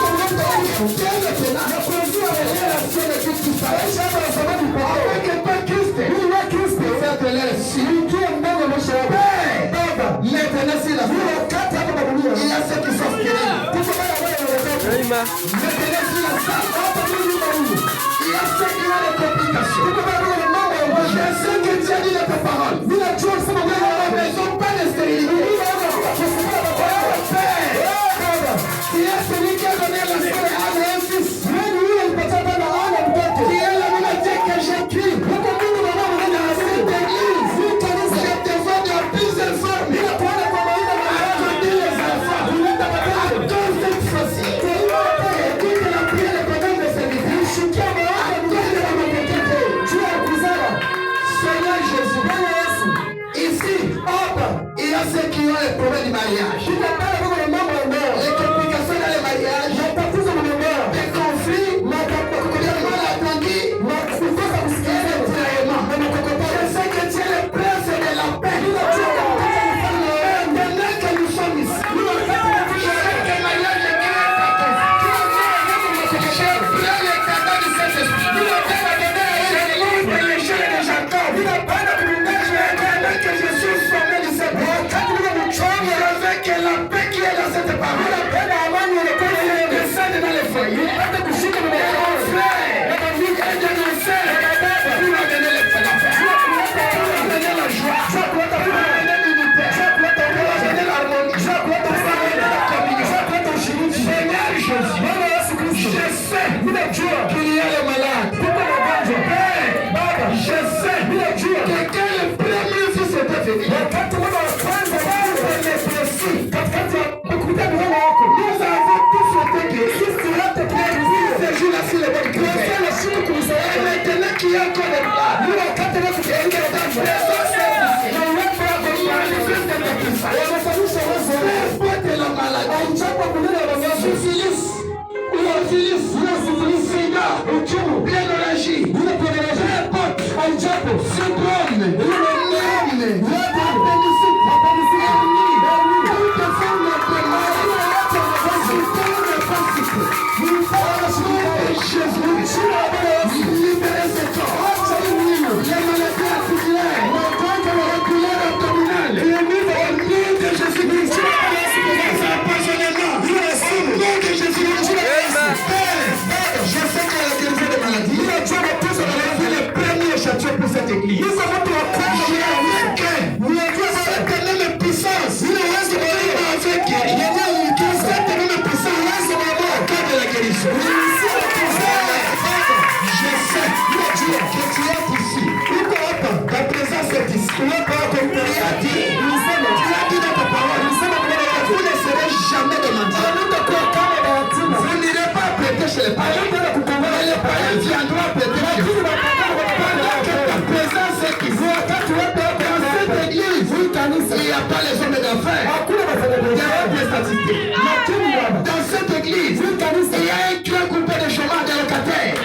Speaker 3: dans cette église, il y a un grand groupe de chômage de locataires.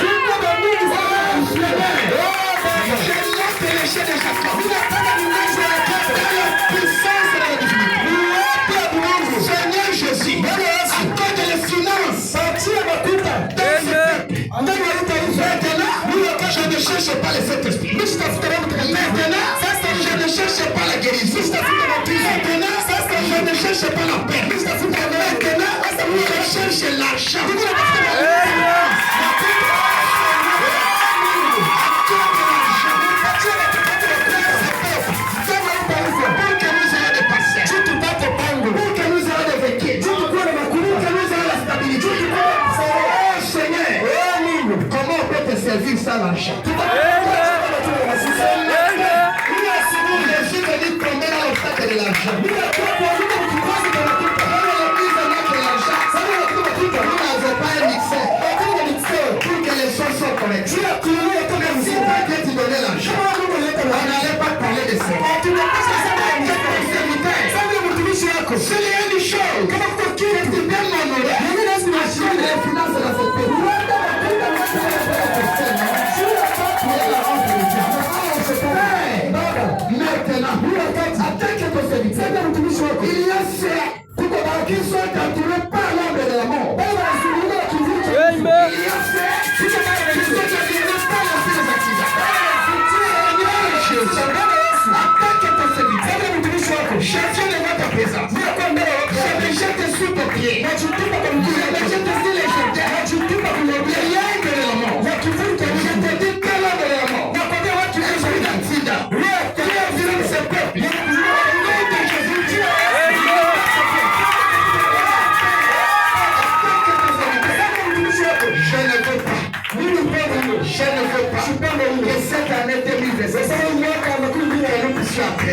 Speaker 3: Seigneur Jésus, accorde les finances. Maintenant, je ne cherche pas les Saint-Esprit. Maintenant, je ne cherche pas la guérison. Maintenant, je ne cherche pas la paix. Maintenant, je cherche l'argent. Servir sans l'argent. Jésus veut dire tomber dans l'obstacle de l'argent. Nous n'avons pas un mixeur pour que les choses soient correctes. Si Dieu te donnait l'argent, on n'allait pas parler de ça. C'est une chose. Tu es bien honoré. Les finances de la société. Maintenant, Il y a ceux qui sont attirés par l'ombre de la mort. Il y a ceux qui sont attirés par la fille des accidents. Attaque ton serviteur. Cherchez le vote à présent. Je me jette sous tes pieds. Je me jette sur les jeteurs. Il y a un de la mort. Je te dis quel homme de la mort. Tu es un accident. Tu es venu de ce peuple. Je ne veux pas que cette année 2020, nous puissions apprendre.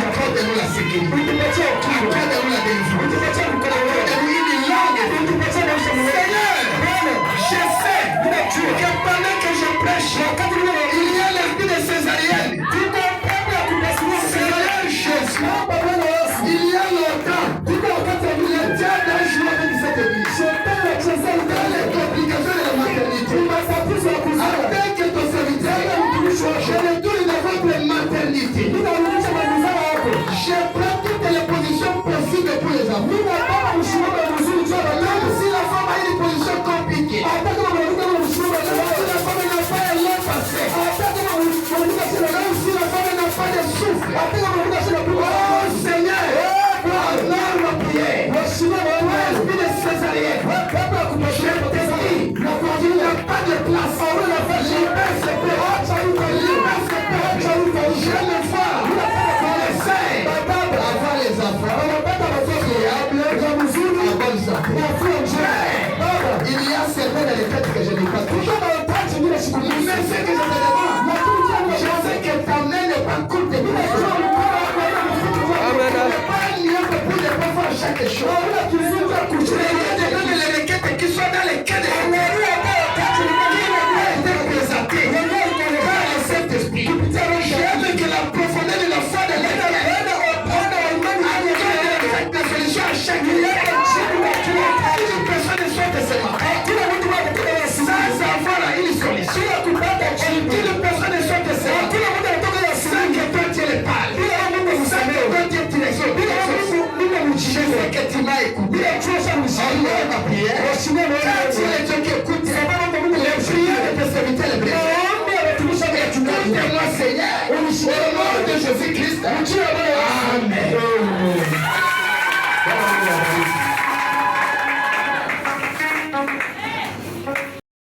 Speaker 3: Accorde-nous la sécurité. Accorde-nous la délivrance. Accorde-nous une langue. Seigneur, je sais que pendant que je prêche, il y a l'esprit de Césarienne. Seigneur Jésus, il y a longtemps, le diable a joué avec cette église. Dans les complications de la maternité. Avec ton serviteur, je retourne dans votre maternité. Je prends toutes les positions possibles pour les enfants. Même si la femme a une position compliquée. Si la femme n'a pas un long passé. Même si la femme n'a pas de souffle. Oh Seigneur, alors ma prière. Esprit de Césarienne. Je te dis, il n'y a pas de place. Libère ce peuple. Je le vois. On essaie d'avoir les enfants. Il y a certains dans les têtes que je n'ai pas touché. Mais ce que je te demande, je sais que ta main n'est pas courte. Tu n'es pas libre pour ne pas faire chaque chose. Tu es de les requêtes qui sont dans les quêtes de Saint-Esprit. J'aime que la profondeur de la foi de l'Éternel la solution à chaque une personne soit seulement. Sans avoir une solution. Une personne soit seulement. Sans que toi tu les parles. Sans que toi tu les exauces. Je sais que tu m'as écouté. Alors ma prière. Quand tu es Dieu qui écoute les prières de tes serviteurs les brisés. Écoute-moi Seigneur. Au nom de Jésus-Christ.